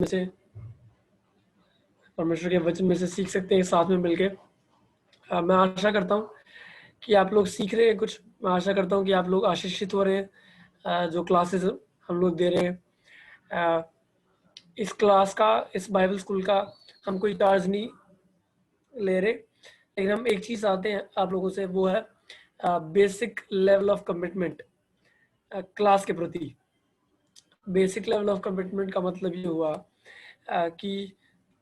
में से, परमेश्वर के वचन में से सीख सकते हैं साथ में मिलके। मैं आशा करता हूँ कि आप लोग सीख रहे हैं कुछ। मैं आशा करता हूँ कि आप लोग आशीषित हो रहे हैं। जो क्लासेस हम लोग दे रहे हैं, इस क्लास का, इस बाइबल स्कूल का हम कोई चार्ज नहीं ले रहे, लेकिन हम एक चीज़ चाहते हैं आप लोगों से, वो है basic level of commitment class के प्रति। बेसिक लेवल ऑफ कमिटमेंट का मतलब ये हुआ कि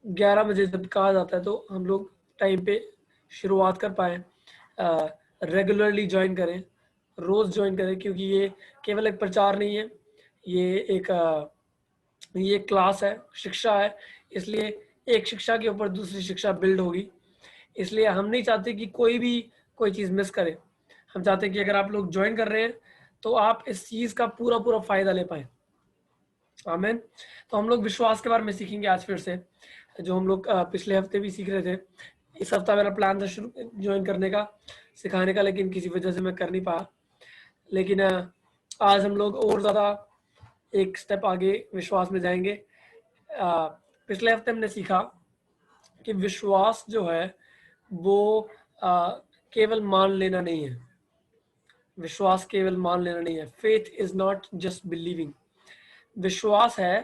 11 बजे जब कहा जाता है तो हम लोग टाइम पे शुरुआत कर पाएँ, रेगुलरली ज्वाइन करें, रोज़ ज्वाइन करें, क्योंकि ये केवल एक प्रचार नहीं है, ये क्लास है, शिक्षा है। इसलिए एक शिक्षा के ऊपर दूसरी शिक्षा बिल्ड होगी। इसलिए हम नहीं चाहते कि कोई भी कोई चीज़ मिस करे। हम चाहते हैं कि अगर आप लोग ज्वाइन कर रहे हैं तो आप इस चीज़ का पूरा पूरा फ़ायदा ले पाएँ। आमीन। तो हम लोग विश्वास के बारे में सीखेंगे आज फिर से, जो हम लोग पिछले हफ्ते भी सीख रहे थे। इस हफ्ता मेरा प्लान था शुरू ज्वाइन करने का, सिखाने का, लेकिन किसी वजह से मैं कर नहीं पाया। लेकिन आज हम लोग और ज़्यादा एक स्टेप आगे विश्वास में जाएंगे। पिछले हफ्ते हमने सीखा कि विश्वास जो है वो केवल मान लेना नहीं है। विश्वास केवल मान लेना नहीं है। Faith is not just believing. विश्वास है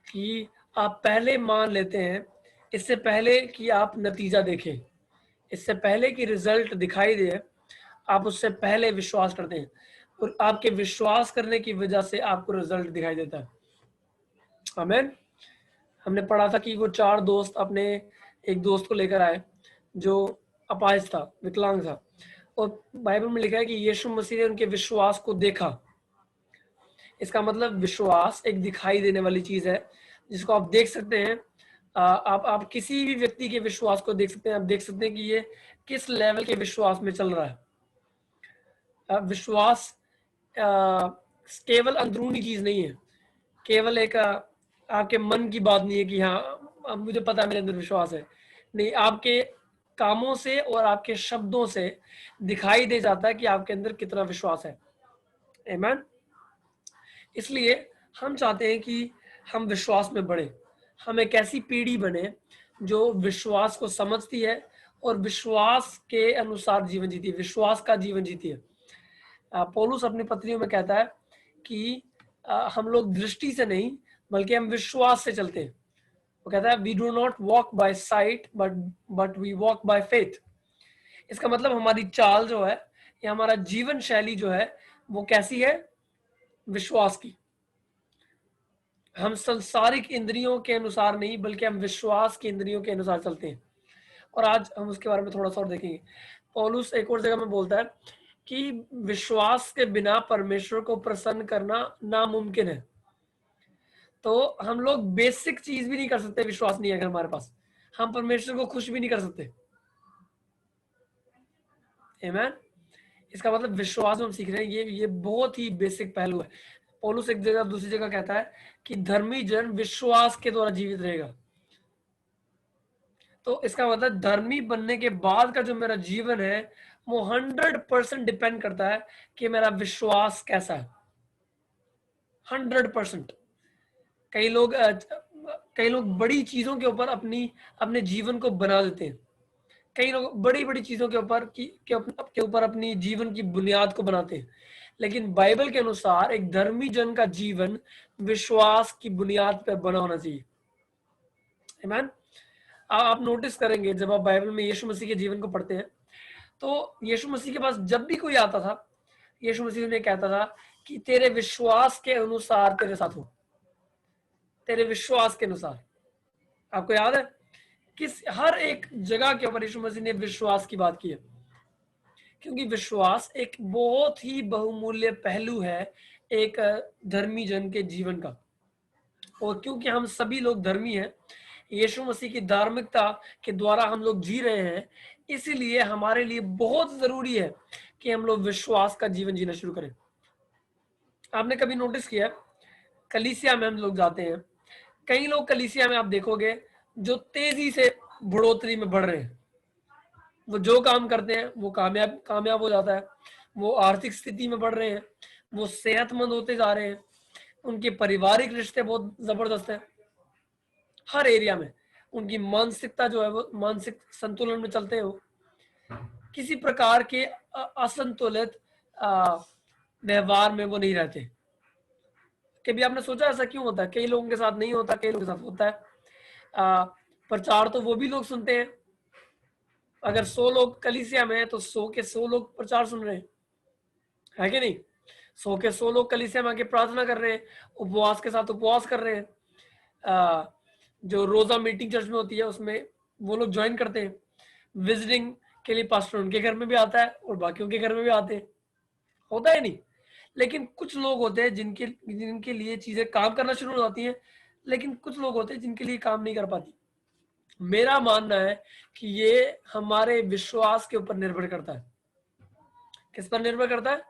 कि आप पहले मान लेते हैं, इससे पहले कि आप नतीजा देखें, इससे पहले कि रिजल्ट दिखाई दे, आप उससे पहले विश्वास करते हैं, और आपके विश्वास करने की वजह से आपको रिजल्ट दिखाई देता है। आमीन। हमने पढ़ा था कि वो 4 दोस्त अपने एक दोस्त को लेकर आए जो अपाहिज था, विकलांग था, और बाइबल में लिखा है कि यीशु मसीह ने उनके विश्वास को देखा। इसका मतलब विश्वास एक दिखाई देने वाली चीज है जिसको आप देख सकते हैं। आप किसी भी व्यक्ति के विश्वास को देख सकते हैं। आप देख सकते हैं कि ये किस लेवल के विश्वास में चल रहा है। विश्वास केवल अंदरूनी चीज नहीं है, केवल एक आपके मन की बात नहीं है कि हाँ मुझे पता है मेरे अंदर विश्वास है। नहीं, आपके कामों से और आपके शब्दों से दिखाई दे जाता है कि आपके अंदर कितना विश्वास है। आमीन। इसलिए हम चाहते हैं कि हम विश्वास में बढ़े, हम एक ऐसी पीढ़ी बने जो विश्वास को समझती है और विश्वास के अनुसार जीवन जीती है, विश्वास का जीवन जीती है। पौलुस अपनी पत्रियों में कहता है कि हम लोग दृष्टि से नहीं बल्कि हम विश्वास से चलते हैं। वो कहता है we do not walk by sight but we walk by faith. इसका मतलब हमारी चाल जो है या हमारा जीवन शैली जो है वो कैसी है? विश्वास की। हम संसारिक इंद्रियों के अनुसार नहीं बल्कि हम विश्वास की इंद्रियों के अनुसार चलते हैं। और आज हम उसके बारे में थोड़ा सा और देखेंगे। पौलुस एक और जगह में बोलता है कि विश्वास के बिना परमेश्वर को प्रसन्न करना नामुमकिन है। तो हम लोग बेसिक चीज भी नहीं कर सकते, विश्वास नहीं है अगर हमारे पास, हम परमेश्वर को खुश भी नहीं कर सकते। आमीन। इसका मतलब विश्वास हम सीख रहे हैं, ये बहुत ही बेसिक पहलू है। पौलुस एक जगह दूसरी जगह कहता है कि धर्मी जन विश्वास के द्वारा जीवित रहेगा। तो इसका मतलब धर्मी बनने के बाद का जो मेरा जीवन है वो 100% डिपेंड करता है कि मेरा विश्वास कैसा है। 100%। कई लोग बड़ी चीजों के ऊपर अपने जीवन को बना देते हैं। कई लोग बड़ी बड़ी चीजों के ऊपर अपनी जीवन की बुनियाद को बनाते हैं। लेकिन बाइबल के अनुसार एक धर्मी जन का जीवन विश्वास की बुनियाद पर बना होना चाहिए। आमीन। आप नोटिस करेंगे जब आप बाइबल में यीशु मसीह के जीवन को पढ़ते हैं तो यीशु मसीह के पास जब भी कोई आता था, यीशु मसीह ने कहता था कि तेरे विश्वास के अनुसार तेरे साथ हो, तेरे विश्वास के अनुसार। आपको याद है किस हर एक जगह के ऊपर यीशु मसीह ने विश्वास की बात की है, क्योंकि विश्वास एक बहुत ही बहुमूल्य पहलू है एक धर्मी जन के जीवन का। और क्योंकि हम सभी लोग धर्मी हैं, यीशु मसीह की धार्मिकता के द्वारा हम लोग जी रहे हैं, इसीलिए हमारे लिए बहुत जरूरी है कि हम लोग विश्वास का जीवन जीना शुरू करें। आपने कभी नोटिस किया कलीसिया में हम लोग जाते हैं, कई लोग कलीसिया में आप देखोगे जो तेजी से बढ़ोतरी में बढ़ रहे हैं। वो जो काम करते हैं वो कामयाब हो जाता है। वो आर्थिक स्थिति में बढ़ रहे हैं, वो सेहतमंद होते जा रहे हैं, उनके पारिवारिक रिश्ते बहुत जबरदस्त है। हर एरिया में उनकी मानसिकता जो है वो मानसिक संतुलन में चलते हो, किसी प्रकार के असंतुलित व्यवहार में वो नहीं रहते। कभी आपने सोचा ऐसा क्यों होता है? कई लोगों के साथ नहीं होता, कई लोगों के साथ होता है। प्रचार तो वो भी लोग सुनते हैं। अगर 100 लोग कलीसिया में है तो 100 के 100 लोग प्रचार सुन रहे हैं, है कि नहीं? 100 के 100 लोग कलीसिया में आके प्रार्थना कर रहे हैं, उपवास के साथ उपवास कर रहे हैं। जो रोजा मीटिंग चर्च में होती है उसमें वो लोग ज्वाइन करते हैं। विजिटिंग के लिए पास्टर उनके घर में भी आता है और बाकियों के घर में भी आते हैं, होता है नहीं? लेकिन कुछ लोग होते हैं जिनके जिनके लिए चीजें काम करना शुरू हो जाती हैं, लेकिन कुछ लोग होते हैं जिनके लिए काम नहीं कर पाती। मेरा मानना है कि ये हमारे विश्वास के ऊपर निर्भर करता है। किस पर निर्भर करता है?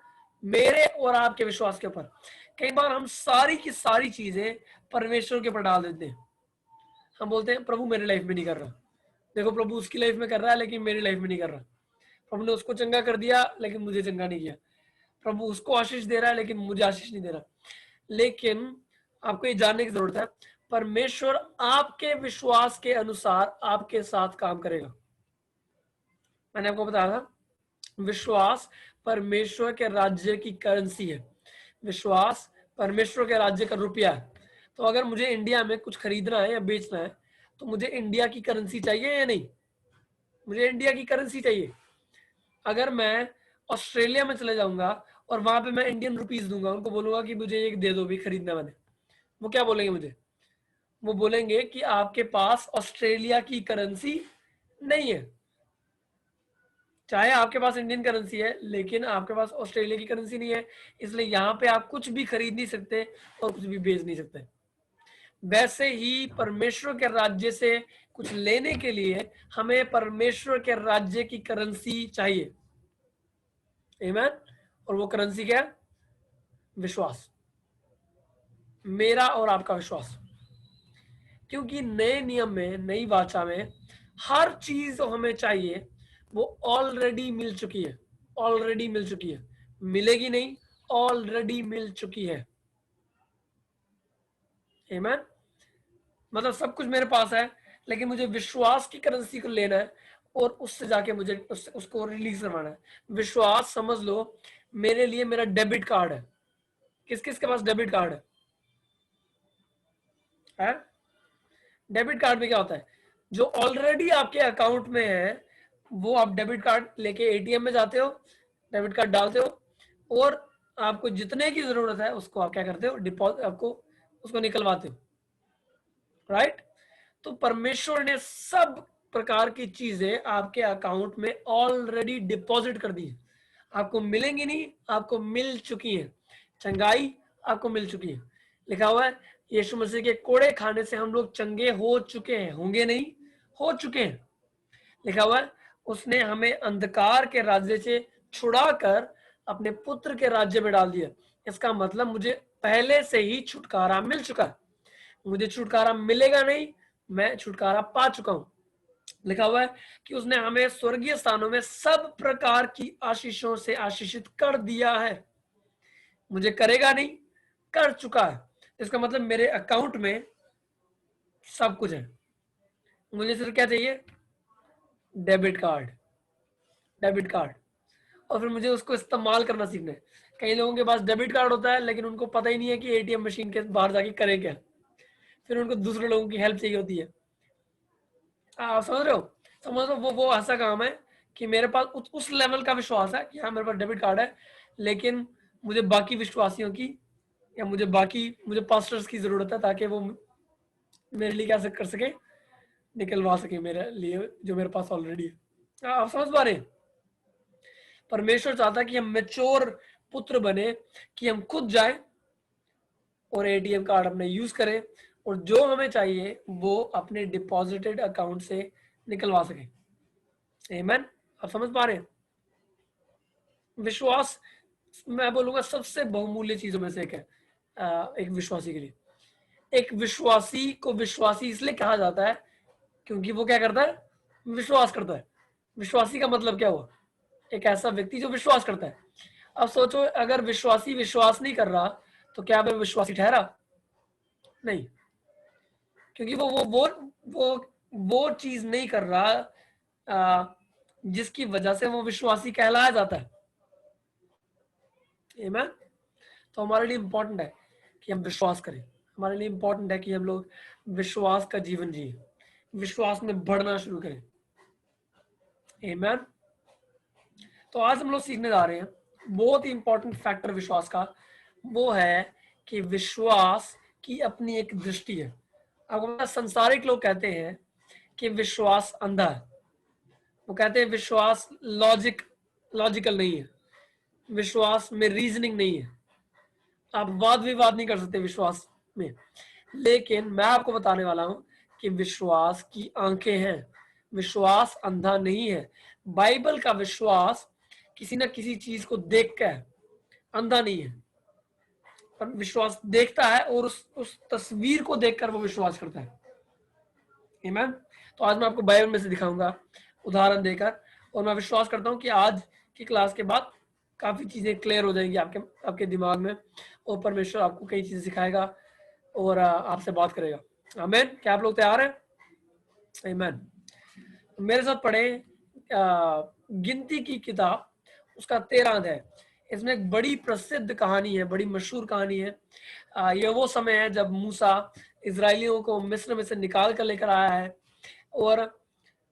मेरे और आपके विश्वास के ऊपर। कई बार हम सारी की सारी चीजें परमेश्वर के ऊपर डाल देते हैं। हम बोलते हैं प्रभु मेरे लाइफ में नहीं कर रहा, देखो प्रभु उसकी लाइफ में कर रहा है लेकिन मेरी लाइफ में नहीं कर रहा। प्रभु ने उसको चंगा कर दिया लेकिन मुझे चंगा नहीं किया। प्रभु उसको आशीष दे रहा है लेकिन मुझे आशीष नहीं दे रहा। लेकिन आपको ये जानने की जरूरत है, परमेश्वर आपके विश्वास के अनुसार आपके साथ काम करेगा। मैंने आपको बताया था, विश्वास परमेश्वर के राज्य की करेंसी है। विश्वास परमेश्वर के राज्य का रुपया है। तो अगर मुझे इंडिया में कुछ खरीदना है या बेचना है तो मुझे इंडिया की करेंसी चाहिए या नहीं? मुझे इंडिया की करेंसी चाहिए। अगर मैं ऑस्ट्रेलिया में चले जाऊंगा और वहां पे मैं इंडियन रुपीज दूंगा, उनको बोलूंगा कि मुझे ये दे दो भी, खरीदना मैंने, वो क्या बोलेंगे मुझे? वो बोलेंगे कि आपके पास ऑस्ट्रेलिया की करेंसी नहीं है। चाहे आपके पास इंडियन करेंसी है लेकिन आपके पास ऑस्ट्रेलिया की करेंसी नहीं है, इसलिए यहाँ पे आप कुछ भी खरीद नहीं सकते और कुछ भी बेच नहीं सकते। वैसे ही परमेश्वर के राज्य से कुछ लेने के लिए हमें परमेश्वर के राज्य की करेंसी चाहिए। आमीन। और वो करेंसी क्या है? विश्वास। मेरा और आपका विश्वास। क्योंकि नए नियम में, नई वाचा में हर चीज जो हमें चाहिए वो ऑलरेडी मिल चुकी है। ऑलरेडी मिल चुकी है, मिलेगी नहीं, ऑलरेडी मिल चुकी है। आमीन। मतलब सब कुछ मेरे पास है लेकिन मुझे विश्वास की करेंसी को लेना है और उससे जाके मुझे उसको रिलीज करवाना है। विश्वास समझ लो मेरे लिए मेरा डेबिट कार्ड है। किस किस के पास डेबिट कार्ड है? डेबिट कार्ड में क्या होता है? जो ऑलरेडी आपके अकाउंट में है वो आप डेबिट कार्ड लेके एटीएम में जाते हो, डेबिट कार्ड डालते हो और आपको जितने की जरूरत है उसको आप क्या करते हो? डिपॉजिट, आपको उसको निकलवाते हो, राइट? तो परमेश्वर ने सब प्रकार की चीजें आपके अकाउंट में ऑलरेडी डिपॉजिट कर दी है। आपको मिलेंगी नहीं, आपको मिल चुकी है। चंगाई आपको मिल चुकी है। लिखा हुआ है यीशु मसीह के कोड़े खाने से हम लोग चंगे हो चुके हैं, होंगे नहीं, हो चुके हैं। लिखा हुआ है उसने हमें अंधकार के राज्य से छुड़ाकर अपने पुत्र के राज्य में डाल दिया। इसका मतलब मुझे पहले से ही छुटकारा मिल चुका है। मुझे छुटकारा मिलेगा नहीं, मैं छुटकारा पा चुका हूं। लिखा हुआ है कि उसने हमें स्वर्गीय स्थानों में सब प्रकार की आशीषों से आशीषित कर दिया है। मुझे करेगा नहीं, कर चुका है। इसका मतलब मेरे अकाउंट में सब कुछ है। मुझे सिर्फ क्या चाहिए? Debit card. Debit card. और फिर मुझे उसको इस्तेमाल करना सीखना है। कई लोगों के पास डेबिट कार्ड होता है लेकिन उनको पता ही नहीं है कि एटीएम मशीन के बाहर जाके करें क्या। फिर उनको दूसरे लोगों की हेल्प चाहिए होती है। समझ रहे हो? समझ लो वो ऐसा काम है कि मेरे पास उस लेवल का विश्वास है कि हाँ मेरे पास डेबिट कार्ड है, लेकिन मुझे बाकी विश्वासियों की या मुझे पास्टर्स की जरूरत है ताकि वो मेरे लिए क्या कर सके, निकलवा सके मेरे लिए जो मेरे पास ऑलरेडी है। आप समझ पा रहे हैं? परमेश्वर चाहता है कि हम मैच्योर पुत्र बने, कि हम खुद जाए और एटीएम कार्ड अपने यूज करें और जो हमें चाहिए वो अपने डिपॉजिटेड अकाउंट से निकलवा सके। आमीन। आप समझ पा रहे हैं? विश्वास मैं बोलूंगा सबसे बहुमूल्य चीजों में से एक है एक विश्वासी के लिए। एक विश्वासी को विश्वासी इसलिए कहा जाता है क्योंकि वो क्या करता है? विश्वास करता है। विश्वासी का मतलब क्या हुआ? एक ऐसा व्यक्ति जो विश्वास करता है। अब सोचो अगर विश्वासी विश्वास नहीं कर रहा तो क्या वह विश्वासी ठहरा? नहीं। क्योंकि वो चीज नहीं कर रहा जिसकी वजह से वो विश्वासी कहलाया जाता है। आमीन। तो हमारे लिए इंपॉर्टेंट है कि हम विश्वास करें, हमारे लिए इंपॉर्टेंट है कि हम लोग विश्वास का जीवन जिए, विश्वास में बढ़ना शुरू करें। आमीन। तो आज हम लोग सीखने जा रहे हैं बहुत ही इंपॉर्टेंट फैक्टर विश्वास का, वो है कि विश्वास की अपनी एक दृष्टि है। अब संसारिक लोग कहते हैं कि विश्वास अंधा है, वो कहते हैं विश्वास लॉजिकल नहीं है, विश्वास में रीजनिंग नहीं है, आप वाद विवाद नहीं कर सकते विश्वास में। लेकिन मैं आपको बताने वाला हूं कि विश्वास की आंखें हैं, विश्वास अंधा नहीं है। बाइबल का विश्वास किसी ना किसी चीज को देख कर अंधा नहीं है, पर विश्वास देखता है और उस तस्वीर को देखकर वो विश्वास करता है। आमीन। तो आज मैं आपको बाइबल में से दिखाऊंगा उदाहरण देकर, और मैं विश्वास करता हूं कि आज की क्लास के बाद काफी चीजें क्लियर हो जाएंगी आपके दिमाग में, और परमेश्वर आपको कई चीजें सिखाएगा और आपसे बात करेगा। आमीन। क्या आप लोग तैयार हैं? आमीन। मेरे साथ पढ़े गिनती की किताब, उसका 13 अध्याय। इसमें एक बड़ी प्रसिद्ध कहानी है, बड़ी मशहूर कहानी है। यह वो समय है जब मूसा इजरायलियों को मिस्र में से निकाल कर लेकर आया है, और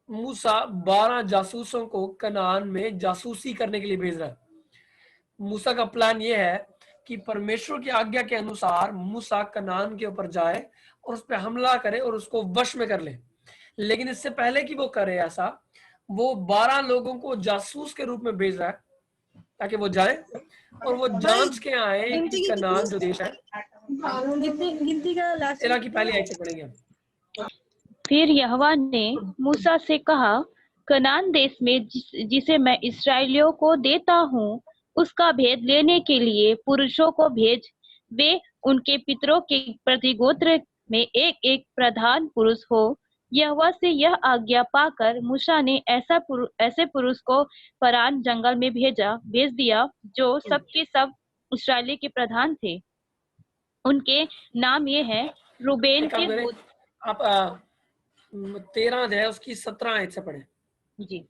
मूसा 12 जासूसों को कनान में जासूसी करने के लिए भेज रहा है। मूसा का प्लान यह है कि परमेश्वर की आज्ञा के अनुसार मूसा कनान के ऊपर जाए और उस पर हमला करे और उसको वश में कर ले। लेकिन इससे पहले कि वो करे ऐसा, वो 12 लोगों को जासूस के रूप में भेज रहा है ताकि वो जाए और वो जांच के आए कि कनान जो देश है। गिनती का लास्ट तेरा की पहली आयत से पढ़ेंगे। फिर यहोवा ने मूसा से कहा, कनान देश में जिसे मैं इस्राएलियों को देता हूँ, उसका भेद लेने के लिए पुरुषों को भेज। वे उनके पितरों के प्रतिगोत्र में एक एक प्रधान पुरुष हो। यहोवा से यह आज्ञा पाकर मूसा ने ऐसे पुरुष को फरान जंगल में भेज दिया, जो सबके सब इस्राएली के प्रधान थे। उनके नाम ये है, रूबेन के पुत्र। आप 13 अध्याय उसकी 17 आयत से पढ़े जी।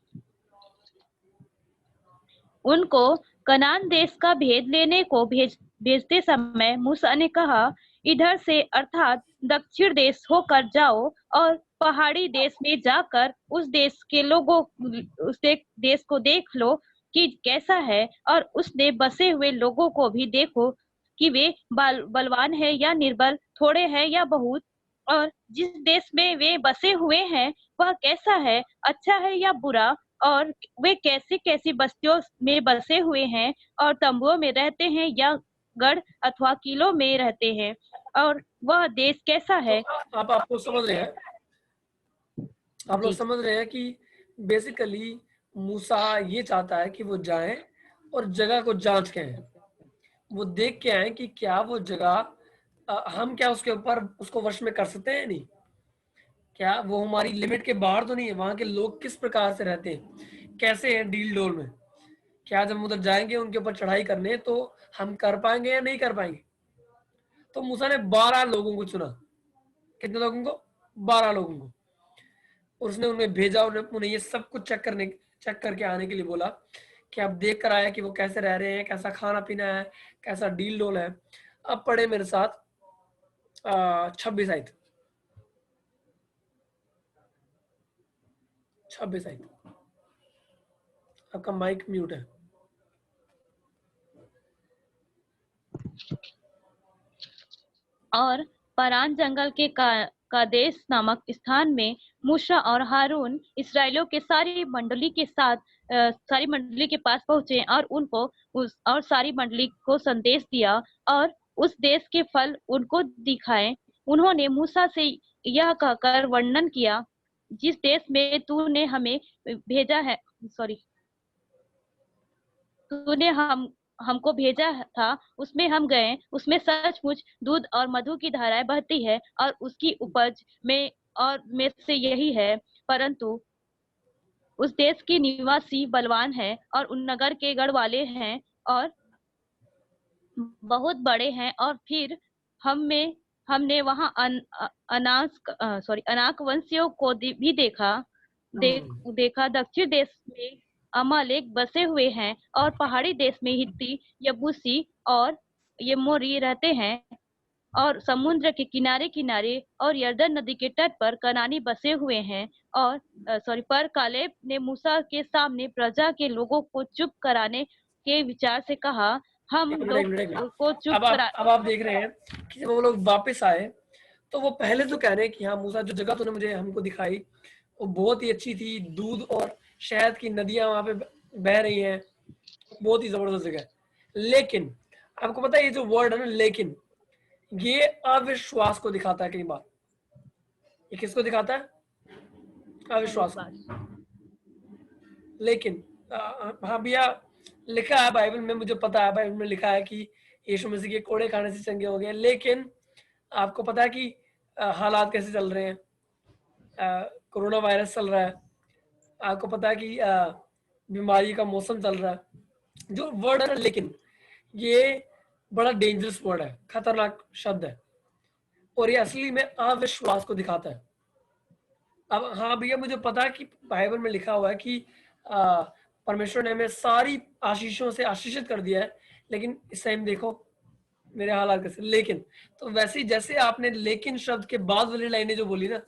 उनको कनान देश का भेद लेने को भेजते समय मूसा ने कहा, इधर से अर्थात दक्षिण देश होकर जाओ और पहाड़ी देश में जाकर उस देश को देख लो कि कैसा है, और उसने बसे हुए लोगों को भी देखो कि वे बलवान है या निर्बल, थोड़े हैं या बहुत, और जिस देश में वे बसे हुए हैं वह कैसा है, अच्छा है या बुरा, और वे कैसी कैसी बस्तियों में बसे हुए हैं, और तंबुओं में रहते हैं या गढ़ अथवा किलों में रहते हैं, और वह देश कैसा है। तो आपको समझ रहे हैं, आप लोग समझ रहे हैं कि बेसिकली मूसा ये चाहता है कि वो जाएं और जगह को जांच के आए, वो देख के आए कि क्या वो जगह हम क्या उसके ऊपर उसको वश में कर सकते हैं, नहीं, क्या वो हमारी लिमिट के बाहर तो नहीं है, वहां के लोग किस प्रकार से रहते हैं, कैसे हैं डील डोल में, क्या जब हम उधर जाएंगे उनके ऊपर चढ़ाई करने तो हम कर पाएंगे या नहीं कर पाएंगे। तो मूसा ने 12 लोगों को चुना। कितने लोगों को? 12 लोगों को। और उसने उन्हें भेजा, उन्हें ये सब कुछ चेक करके आने के लिए बोला कि आप देख कर आया कि वो कैसे रह रहे हैं, कैसा खाना पीना है, कैसा डील डोल है। अब पढ़े मेरे साथ 26 आयत। 26 आयत। आपका माइक म्यूट है। और परान जंगल के कादेश नामक स्थान में मूसा और हारून इस्राएलियों के सारी मंडली के पास पहुंचे और उनको सारी मंडली को संदेश दिया और उस देश के फल उनको दिखाए। उन्होंने मूसा से यह कहकर वर्णन किया, जिस देश में तूने हमें भेजा है, तूने हमको भेजा था, उसमें हम गए। उसमें सचमुच दूध और मधु की धाराएं बहती है और उसकी उपज में से यही है, परंतु उस देश के निवासी बलवान हैं और उन नगर के गढ़ वाले हैं और बहुत बड़े हैं, और फिर हमने वहाँ अनाक वंशियों को भी देखा। दक्षिण देश में अमालेक बसे हुए हैं और पहाड़ी देश में हित्ती, यबूसी और यमोरी रहते हैं, और समुद्र के किनारे किनारे और यरदन नदी के तट पर कनानी बसे हुए हैं। और पर कालेब ने मूसा के सामने प्रजा के लोगों को चुप कराने के विचार से कहा, हम एक मिनट, लोग एक मिनट। को चुप करा। अब आप देख रहे हैं कि जब वो लोग वापस आए तो वो पहले तो कह रहे हैं कि हाँ मूसा, जो जगह तूने मुझे हमको दिखाई वो बहुत ही अच्छी थी, दूध और शहद की नदियां वहां पे बह रही हैं, बहुत ही जबरदस्त जगह है। लेकिन आपको पता है ये जो वर्ड है ना लेकिन, ये अविश्वास को दिखाता है कई बार। ये किसको दिखाता है? अविश्वास को। लेकिन हाँ भैया, लिखा है बाइबल में, मुझे पता है बाइबल में लिखा है कि यीशु मसीह के कोड़े खाने से चंगे हो गए। लेकिन आपको पता है कि हालात कैसे चल रहे हैं, कोरोना वायरस चल रहा है, आपको पता है कि बीमारी का मौसम चल रहा है। जो वर्ड है ना लेकिन, ये बड़ा डेंजरस वर्ड है, खतरनाक शब्द है, और ये असली में अविश्वास को दिखाता है। अब हाँ भैया, मुझे पता है कि बाइबल में लिखा हुआ है कि परमेश्वर ने हमें सारी आशीषों से आशीषित कर दिया है, लेकिन इस टाइम देखो मेरे हालात कैसे। लेकिन तो वैसे ही जैसे आपने लेकिन शब्द के बाद वाली लाइनें जो बोली ना,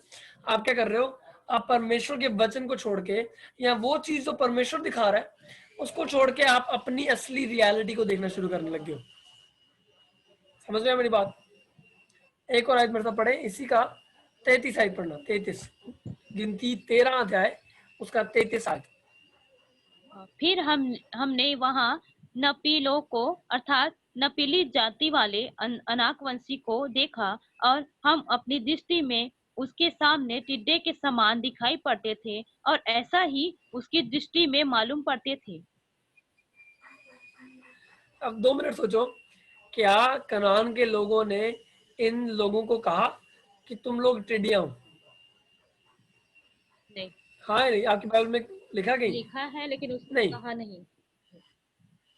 आप क्या कर रहे हो? आप परमेश्वर के वचन को छोड़ के, या वो चीज जो परमेश्वर दिखा रहा है उसको छोड़ के आप अपनी असली रियलिटी को देखना शुरू करने लगे हो। समझ रहे हो मेरी बात? एक और आयत मेरे साथ पढ़े इसी का 33 आयत पढ़ना। 33 गिनती 13 अध्याय उसका 33 आयत। फिर हमने वहाँ नपीलों को अर्थात नपीली जाति वाले अनाकवंशी को देखा, और हम अपनी दृष्टि में उसके सामने टिड्डे के समान दिखाई पड़ते थे, और ऐसा ही उसकी दृष्टि में मालूम पड़ते थे। अब 2 मिनट सोचो, क्या कनान के लोगों ने इन लोगों को कहा कि तुम लोग टिड्डियां हो? नहीं, हाँ या नहीं? आपकी बाइबल में लिखा कहीं? लिखा है लेकिन उसने नहीं। कहा नहीं।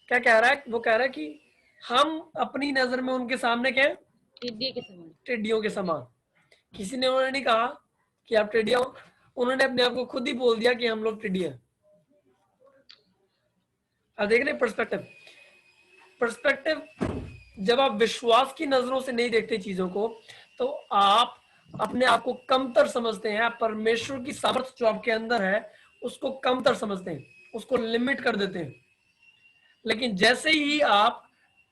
क्या कह रहा है वो? कह रहा है कि हम अपनी नजर में उनके सामने क्या है? टिड्डे के समान। टिड्डियों के समान। किसी ने उन्होंने नहीं कहा कि आप टिड्डियां हो, उन्होंने अपने आप को खुद ही बोल दिया कि हम लोग टिड्डियां हैं। अब देख रहे पर्सपेक्टिव। पर्सपेक्टिव, जब आप विश्वास की नजरों से नहीं देखते चीजों को, तो आप अपने आप को कमतर समझते हैं। आप परमेश्वर की सामर्थ्य जो आपके अंदर है उसको कमतर समझते हैं, उसको लिमिट कर देते हैं। लेकिन जैसे ही आप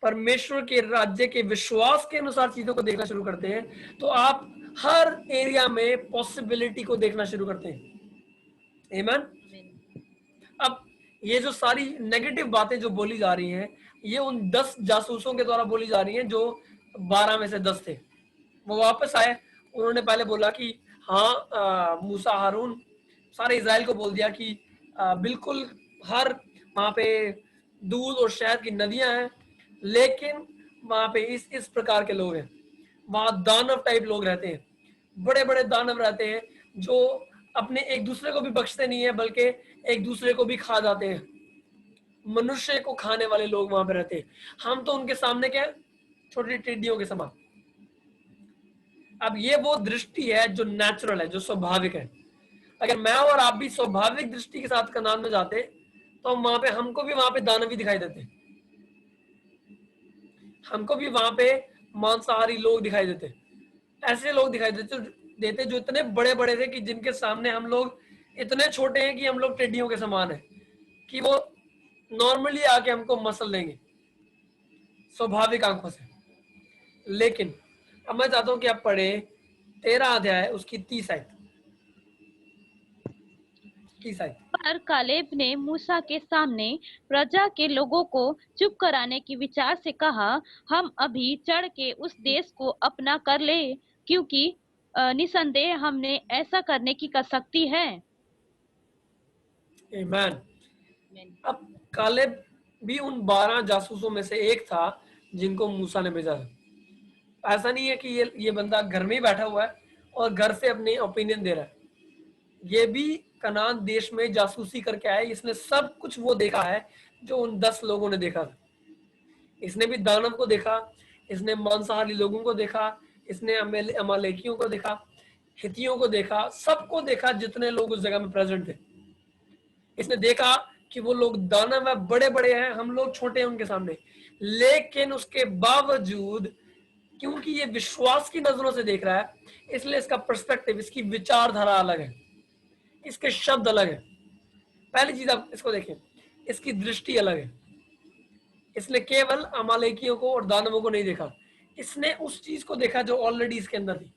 परमेश्वर के राज्य के विश्वास के अनुसार चीजों को देखना शुरू करते हैं, तो आप हर एरिया में पॉसिबिलिटी को देखना शुरू करते हैं। आमीन। अब ये जो सारी नेगेटिव बातें जो बोली जा रही हैं, ये उन 10 जासूसों के द्वारा बोली जा रही हैं जो 12 में से 10 थे। वो वापस आए, उन्होंने पहले बोला कि हाँ मूसा हारून, सारे इजराइल को बोल दिया कि बिल्कुल हर वहां पे दूध और शहद की नदियां हैं, लेकिन वहां पे इस प्रकार के लोग हैं। वहां दानव टाइप लोग रहते हैं, बड़े बड़े दानव रहते हैं जो अपने एक दूसरे को भी बख्शते नहीं है, बल्कि एक दूसरे को भी खा जाते हैं। मनुष्य को खाने वाले लोग वहां पे रहते हैं। हम तो उनके सामने क्या, छोटी टिड्डियों के समान। अब ये वो दृष्टि है जो नेचुरल है, जो स्वाभाविक है। अगर मैं और आप भी स्वाभाविक दृष्टि के साथ कनान में जाते, तो वहां पे हमको भी वहां पे दानवी दिखाई देते, हमको भी वहां पे मांसाहारी लोग दिखाई देते, ऐसे लोग दिखाई देते जो इतने बड़े बड़े थे कि जिनके सामने हम लोग इतने छोटे हैं कि हम लोग टिड्डियों के समान है, कि वो नॉर्मली आके हमको मसल देंगे स्वाभाविक आंखों से। लेकिन अब मैं चाहता हूं कि आप पढ़े 13 अध्याय उसकी 30 आयत। पर कालेब ने मूसा के सामने प्रजा के लोगों को चुप कराने की विचार से कहा, हम अभी चढ़ के उस देश को अपना कर ले, क्योंकि निसंदेह हमने ऐसा करने की शक्ति है। आमीन। अब कालेब भी उन 12 जासूसों में से एक था जिनको मूसा ने भेजा था। ऐसा नहीं है कि ये बंदा घर में ही बैठा हुआ है और घर से अपने ओपिनियन दे रहा है। ये भी कनान देश में जासूसी करके आया। इसने सब कुछ वो देखा है जो उन 10 लोगों ने देखा था। इसने भी दानव को देखा, इसने मांसाहारी लोगों को देखा, इसने अमालेकियों को देखा, हितियों को देखा, सबको देखा जितने लोग उस जगह में प्रेजेंट थे। इसने देखा कि वो लोग दानव है, बड़े बड़े हैं, हम लोग छोटे हैं उनके सामने, लेकिन उसके बावजूद क्योंकि ये विश्वास की नजरों से देख रहा है, इसलिए इसका पर्सपेक्टिव, इसकी विचारधारा अलग है, इसके शब्द अलग है। पहली चीज आप इसको देखें, इसकी दृष्टि अलग है। इसने केवल अमालेकियों को और दानवों को नहीं देखा, इसने उस चीज को देखा जो ऑलरेडी इसके अंदर थी।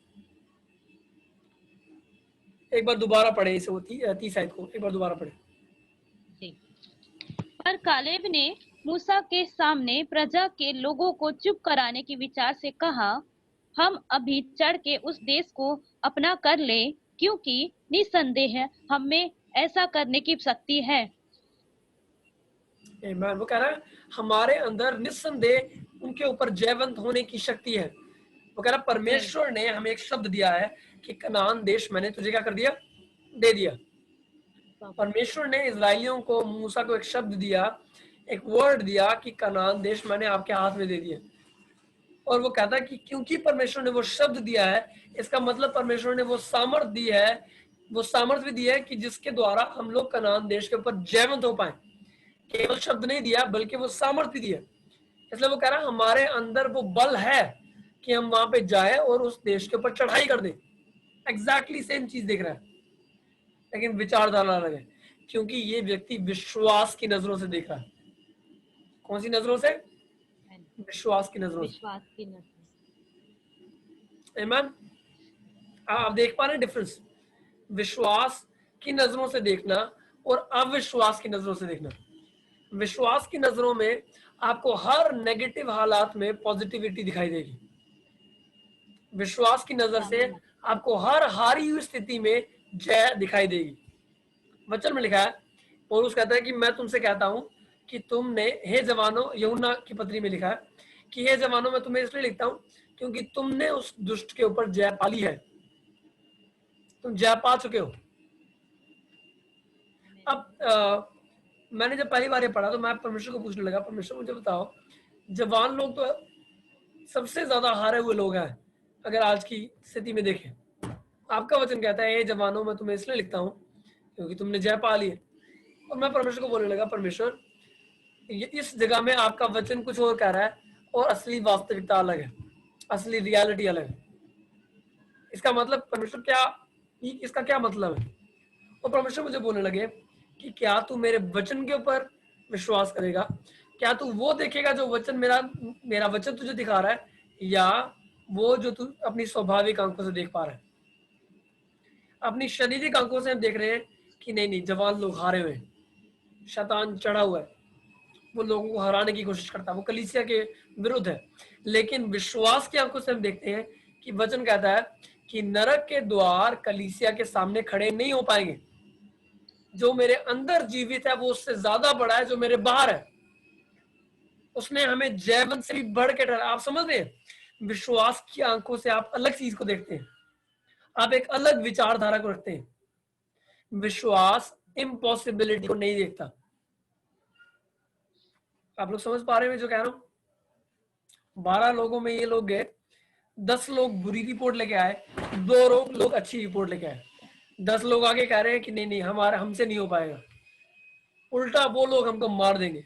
एक बार दोबारा पढ़े इसे, वो 30 आयत को एक बार दोबारा पढ़े। पर कालेब ने मूसा के सामने प्रजा के लोगों को चुप कराने के विचार से कहा, हम अभी चढ़ के उस देश को अपना कर लें, क्योंकि निसंदेह हम में ऐसा करने की शक्ति है। वो कह रहा है हमारे अंदर निस्संदेह उनके ऊपर जयवंत होने की शक्ति है। वो कह रहा परमेश्वर ने हमें एक शब्द दिया है कि कनान देश मैंने तुझे क्या कर दिया, दे दिया। परमेश्वर ने इजराइलियों को, मूसा को एक शब्द दिया, एक वर्ड दिया कि कनान देश मैंने आपके हाथ में दे दिया। और वो कहता है कि क्योंकि परमेश्वर ने वो शब्द दिया है, इसका मतलब परमेश्वर ने वो सामर्थ दी है, वो सामर्थ भी दी है कि जिसके द्वारा हम लोग कनान देश के ऊपर जयवंत हो पाए। केवल शब्द नहीं दिया बल्कि वो सामर्थ भी दिया। इसलिए वो कह रहा है हमारे अंदर वो बल है कि हम वहां पे जाए और उस देश के ऊपर चढ़ाई कर दें। एग्जैक्टली सेम चीज देख रहा है, लेकिन विचारधारा अलग है, क्योंकि ये व्यक्ति विश्वास की नजरों से देख रहा है। कौन सी नजरों से? विश्वास की नजरों से। आमीन। आप देख पा रहे हैं डिफरेंस, विश्वास की नजरों से देखना और अविश्वास की नजरों से देखना। विश्वास की नजरों में आपको हर नेगेटिव हालात में पॉजिटिविटी दिखाई देगी। विश्वास की नजर से आपको हर हारी हुई स्थिति में जय दिखाई देगी। वचन में लिखा है, पौलुस कहता है कि मैं तुमसे कहता हूं कि तुमने, हे जवानों, यूहन्ना की पत्री में लिखा है कि हे जवानों, मैं तुम्हें इसलिए लिखता हूं क्योंकि तुमने उस दुष्ट के ऊपर जय पाली है, तुम जय पा चुके हो। अब मैंने जब पहली बार ये पढ़ा तो मैं परमेश्वर को पूछने लगा, परमेश्वर मुझे बताओ, जवान लोग तो सबसे ज्यादा हारे हुए लोग हैं अगर आज की स्थिति में देखें। आपका वचन कहता है, हे जवानों, मैं तुम्हें इसलिए लिखता हूं क्योंकि तुमने जय पा ली है। और मैं परमेश्वर को बोलने लगा, परमेश्वर इस जगह में आपका वचन कुछ और कह रहा है और असली वास्तविकता अलग है, असली रियलिटी अलग है। इसका मतलब परमेश्वर क्या, इसका क्या मतलब है? और परमेश्वर मुझे बोलने लगे कि क्या तू मेरे वचन के ऊपर विश्वास करेगा, क्या तू वो देखेगा जो वचन मेरा वचन तुझे दिखा रहा है, या वो जो तू अपनी स्वाभाविक आंखों से देख पा रहा है। अपनी शारीरिक आंखों से हम देख रहे हैं कि नहीं, जवान लोग हारे हुए, शैतान चढ़ा हुआ है, वो लोगों को हराने की कोशिश करता है, वो कलीसिया के विरुद्ध है। लेकिन विश्वास की आंखों से हम देखते हैं कि वचन कहता है कि नरक के द्वार कलीसिया के सामने खड़े नहीं हो पाएंगे। जो मेरे अंदर जीवित है वो उससे ज्यादा बड़ा है जो मेरे बाहर है। उसने हमें जयवंत से भी बढ़ के डरा। आप समझ रहे हैं, विश्वास की आंखों से आप अलग चीज को देखते हैं, आप एक अलग विचारधारा को रखते हैं। विश्वास इम्पॉसिबिलिटी को नहीं देखता। आप लोग समझ पा रहे हैं जो कह रहा हूं? 12 लोगों में ये लोग गए, 10 लोग बुरी रिपोर्ट लेके आए, 2 लोग अच्छी रिपोर्ट लेके आए। 10 लोग आगे कह रहे हैं कि नहीं, हमसे नहीं हो पाएगा, उल्टा वो लोग हमको मार देंगे,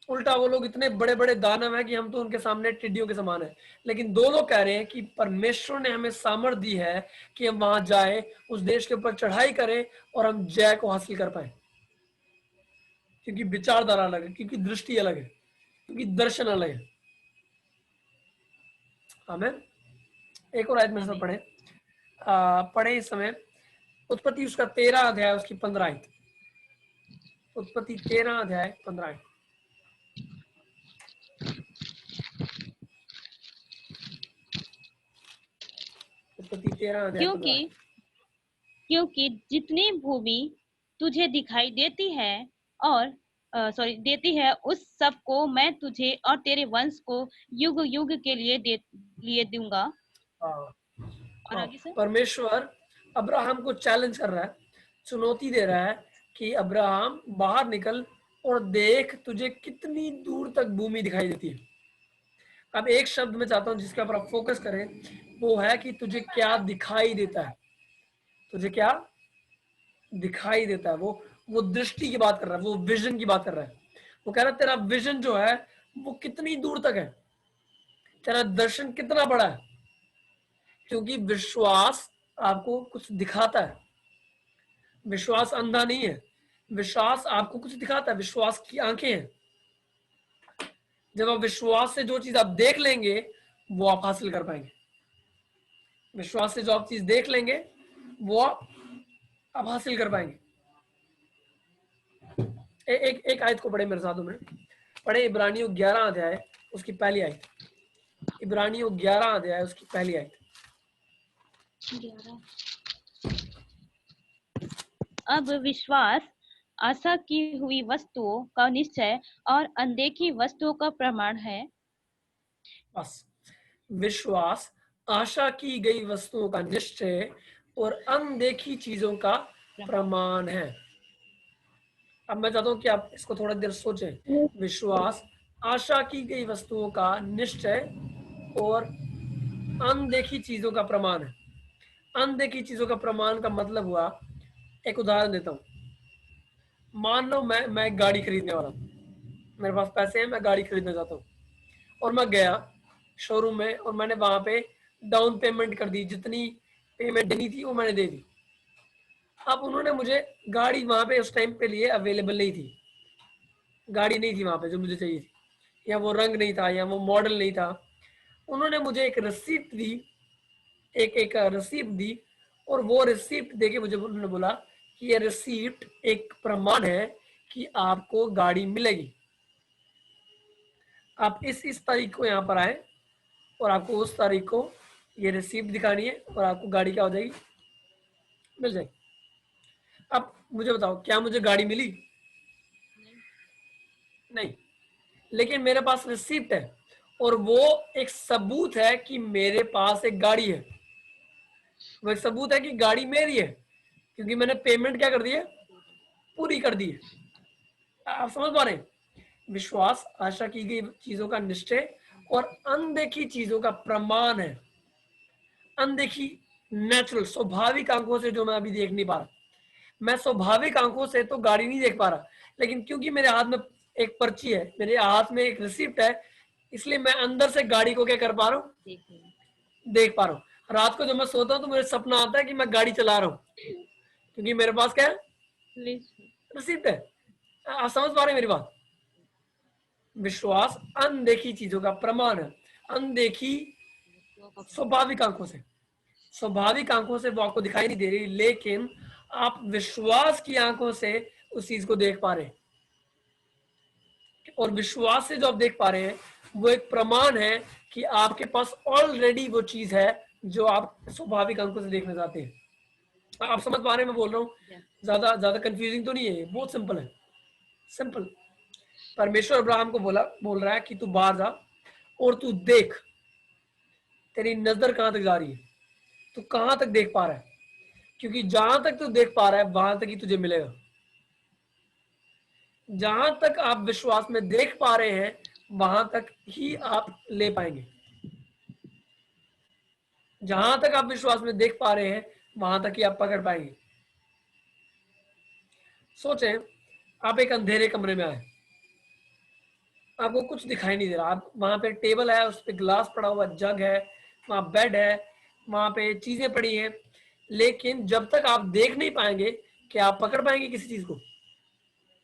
उल्टा वो लोग इतने बड़े बड़े दानव हैं कि हम तो उनके सामने टिड्डियों के समान है। लेकिन 2 लोग कह रहे हैं कि परमेश्वर ने हमें सामर्थ दी है कि हम वहां जाए, उस देश के ऊपर चढ़ाई करें और हम जय को हासिल कर पाए, क्योंकि विचारधारा अलग है, क्योंकि दृष्टि अलग है, क्योंकि दर्शन अलग है। आमीन। एक और आयत में सब पढ़े इस समय, उत्पत्ति उसका 13 अध्याय उसकी 15 आयत। उत्पत्ति 13 अध्याय 15 आयत। उत्पत्ति 13 अध्याय। क्योंकि जितनी भूमि तुझे दिखाई देती है और देती है, उस सब को मैं तुझे और तेरे वंश को युग युग के लिए दूंगा। और आगे से परमेश्वर अब्राहम को चैलेंज कर रहा है, चुनौती दे रहा है कि अब्राहम बाहर निकल और देख तुझे कितनी दूर तक भूमि दिखाई देती है। अब एक शब्द मैं चाहता हूं जिसके ऊपर आप फोकस करें, वो है कि तुझे क्या दिखाई देता है। तुझे क्या दिखाई देता है, वो दृष्टि की बात कर रहा है, वो विजन की बात कर रहा है। वो कह रहा है तेरा विजन जो है वो कितनी दूर तक है, तेरा दर्शन कितना बड़ा है। क्योंकि विश्वास आपको कुछ दिखाता है, विश्वास अंधा नहीं है, विश्वास आपको कुछ दिखाता है, विश्वास की आंखें हैं। जब आप विश्वास से जो चीज आप देख लेंगे वो आप हासिल कर पाएंगे। विश्वास से जो आप चीज देख लेंगे वो आप हासिल कर पाएंगे। एक आयत को पढ़े मेरे साथ में, पढ़े इब्रानियों 11 अध्याय उसकी पहली आयत। इब्रानियों 11 अध्याय उसकी पहली आयत। अब विश्वास आशा की हुई वस्तुओं का निश्चय और अनदेखी वस्तुओं का प्रमाण है। बस, विश्वास आशा की गई वस्तुओं का निश्चय और अनदेखी चीजों का प्रमाण है। अब मैं चाहता हूं कि आप इसको थोड़ा देर सोचें। विश्वास आशा की गई वस्तुओं का निश्चय और अनदेखी चीजों का प्रमाण है। अनदेखी चीजों का प्रमाण का मतलब हुआ, एक उदाहरण देता हूं। मान लो मैं गाड़ी खरीदने वाला हूं, मेरे पास पैसे हैं, मैं गाड़ी खरीदना चाहता हूं और मैं गया शोरूम में और मैंने वहां पे डाउन पेमेंट कर दी, जितनी पेमेंट देनी थी वो मैंने दे दी। अब उन्होंने मुझे गाड़ी वहां पे उस टाइम पे लिए अवेलेबल नहीं थी, गाड़ी नहीं थी वहां पे जो मुझे चाहिए थी, या वो रंग नहीं था या वो मॉडल नहीं था। उन्होंने मुझे एक रिसिप्ट दी, एक रिसिप्ट दी और वो रिसिप्ट देके मुझे उन्होंने बोला कि ये रिसिप्ट एक प्रमाण है कि आपको गाड़ी मिलेगी। आप इस तारीख को यहाँ पर आए और आपको उस तारीख को ये रिसिप्ट दिखानी है और आपको गाड़ी क्या हो जाएगी, मिल जाएगी। अब मुझे बताओ, क्या मुझे गाड़ी मिली? नहीं, लेकिन मेरे पास रिसिप्ट है और वो एक सबूत है कि मेरे पास एक गाड़ी है। वो एक सबूत है कि गाड़ी मेरी है, क्योंकि मैंने पेमेंट क्या कर दी है, पूरी कर दी है। आप समझ पा रहे हैं? विश्वास आशा की गई चीजों का निश्चय और अनदेखी चीजों का प्रमाण है। अनदेखी नेचुरल, स्वाभाविक आंखों से जो मैं अभी देख नहीं पा रहा, मैं स्वाभाविक आंखों से तो गाड़ी नहीं देख पा रहा, लेकिन क्योंकि मेरे हाथ में एक पर्ची है, मेरे हाथ में एक रिसिप्ट है, इसलिए मैं अंदर से गाड़ी को क्या कर पा रहा हूँ, देख पा रहा हूँ। रात को जब मैं सोता हूँ तो मुझे सपना आता है कि मैं गाड़ी चला रहा हूँ, क्योंकि मेरे पास क्या है, रिसिप्ट है। आप समझ पा रहे हैं मेरी बात? विश्वास अनदेखी चीजों का प्रमाण है। अनदेखी स्वाभाविक आंखों से, स्वाभाविक आंखों से वो आपको दिखाई नहीं दे रही, लेकिन आप विश्वास की आंखों से उस चीज को देख पा रहे हैं। और विश्वास से जो आप देख पा रहे हैं वो एक प्रमाण है कि आपके पास ऑलरेडी वो चीज है जो आप स्वाभाविक आंखों से देखना चाहते हैं। आप समझ पा रहे हैं मैं बोल रहा हूँ? ज्यादा कंफ्यूजिंग तो नहीं है, बहुत सिंपल है, सिंपल। परमेश्वर अब्राहम को बोल रहा है कि तू बाहर जा और तू देख, तेरी नजर कहां तक जा रही है, तू कहां तक देख पा रहा है, क्योंकि जहां तक तू देख पा रहा है वहां तक ही तुझे मिलेगा। जहां तक आप विश्वास में देख पा रहे हैं वहां तक ही आप ले पाएंगे। जहां तक आप विश्वास में देख पा रहे हैं वहां तक ही आप पकड़ पाएंगे। सोचें, आप एक अंधेरे कमरे में आए, आपको कुछ दिखाई नहीं दे रहा, आप वहां पे टेबल है, उस पे ग्लास पड़ा हुआ, जग है, वहां बेड है, वहां पे चीजें पड़ी हैं, लेकिन जब तक आप देख नहीं पाएंगे क्या आप पकड़ पाएंगे किसी चीज को?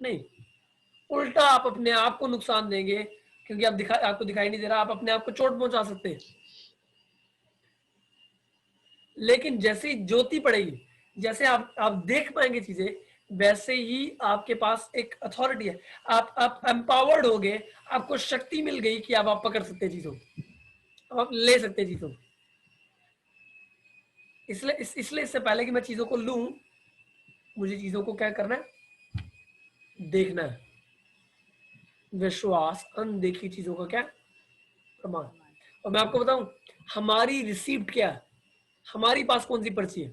नहीं, उल्टा आप अपने आप को नुकसान देंगे, क्योंकि आपको दिखाई नहीं दे रहा, आप अपने आप को चोट पहुंचा सकते हैं। लेकिन जैसे ही ज्योति पड़ेगी, जैसे आप देख पाएंगे चीजें, वैसे ही आपके पास एक अथॉरिटी है, आप एम्पावर्ड हो गए, आपको शक्ति मिल गई कि आप पकड़ सकते हैं चीजों, आप ले सकते हैं चीजों। इसलिए इससे पहले कि मैं चीजों को लूं, मुझे चीजों को क्या करना है, देखना है। विश्वास अनदेखी चीजों का क्या, प्रमाण। और मैं आपको बताऊं, हमारी रिसीप्ट क्या है, हमारी पास कौन सी पर्ची है,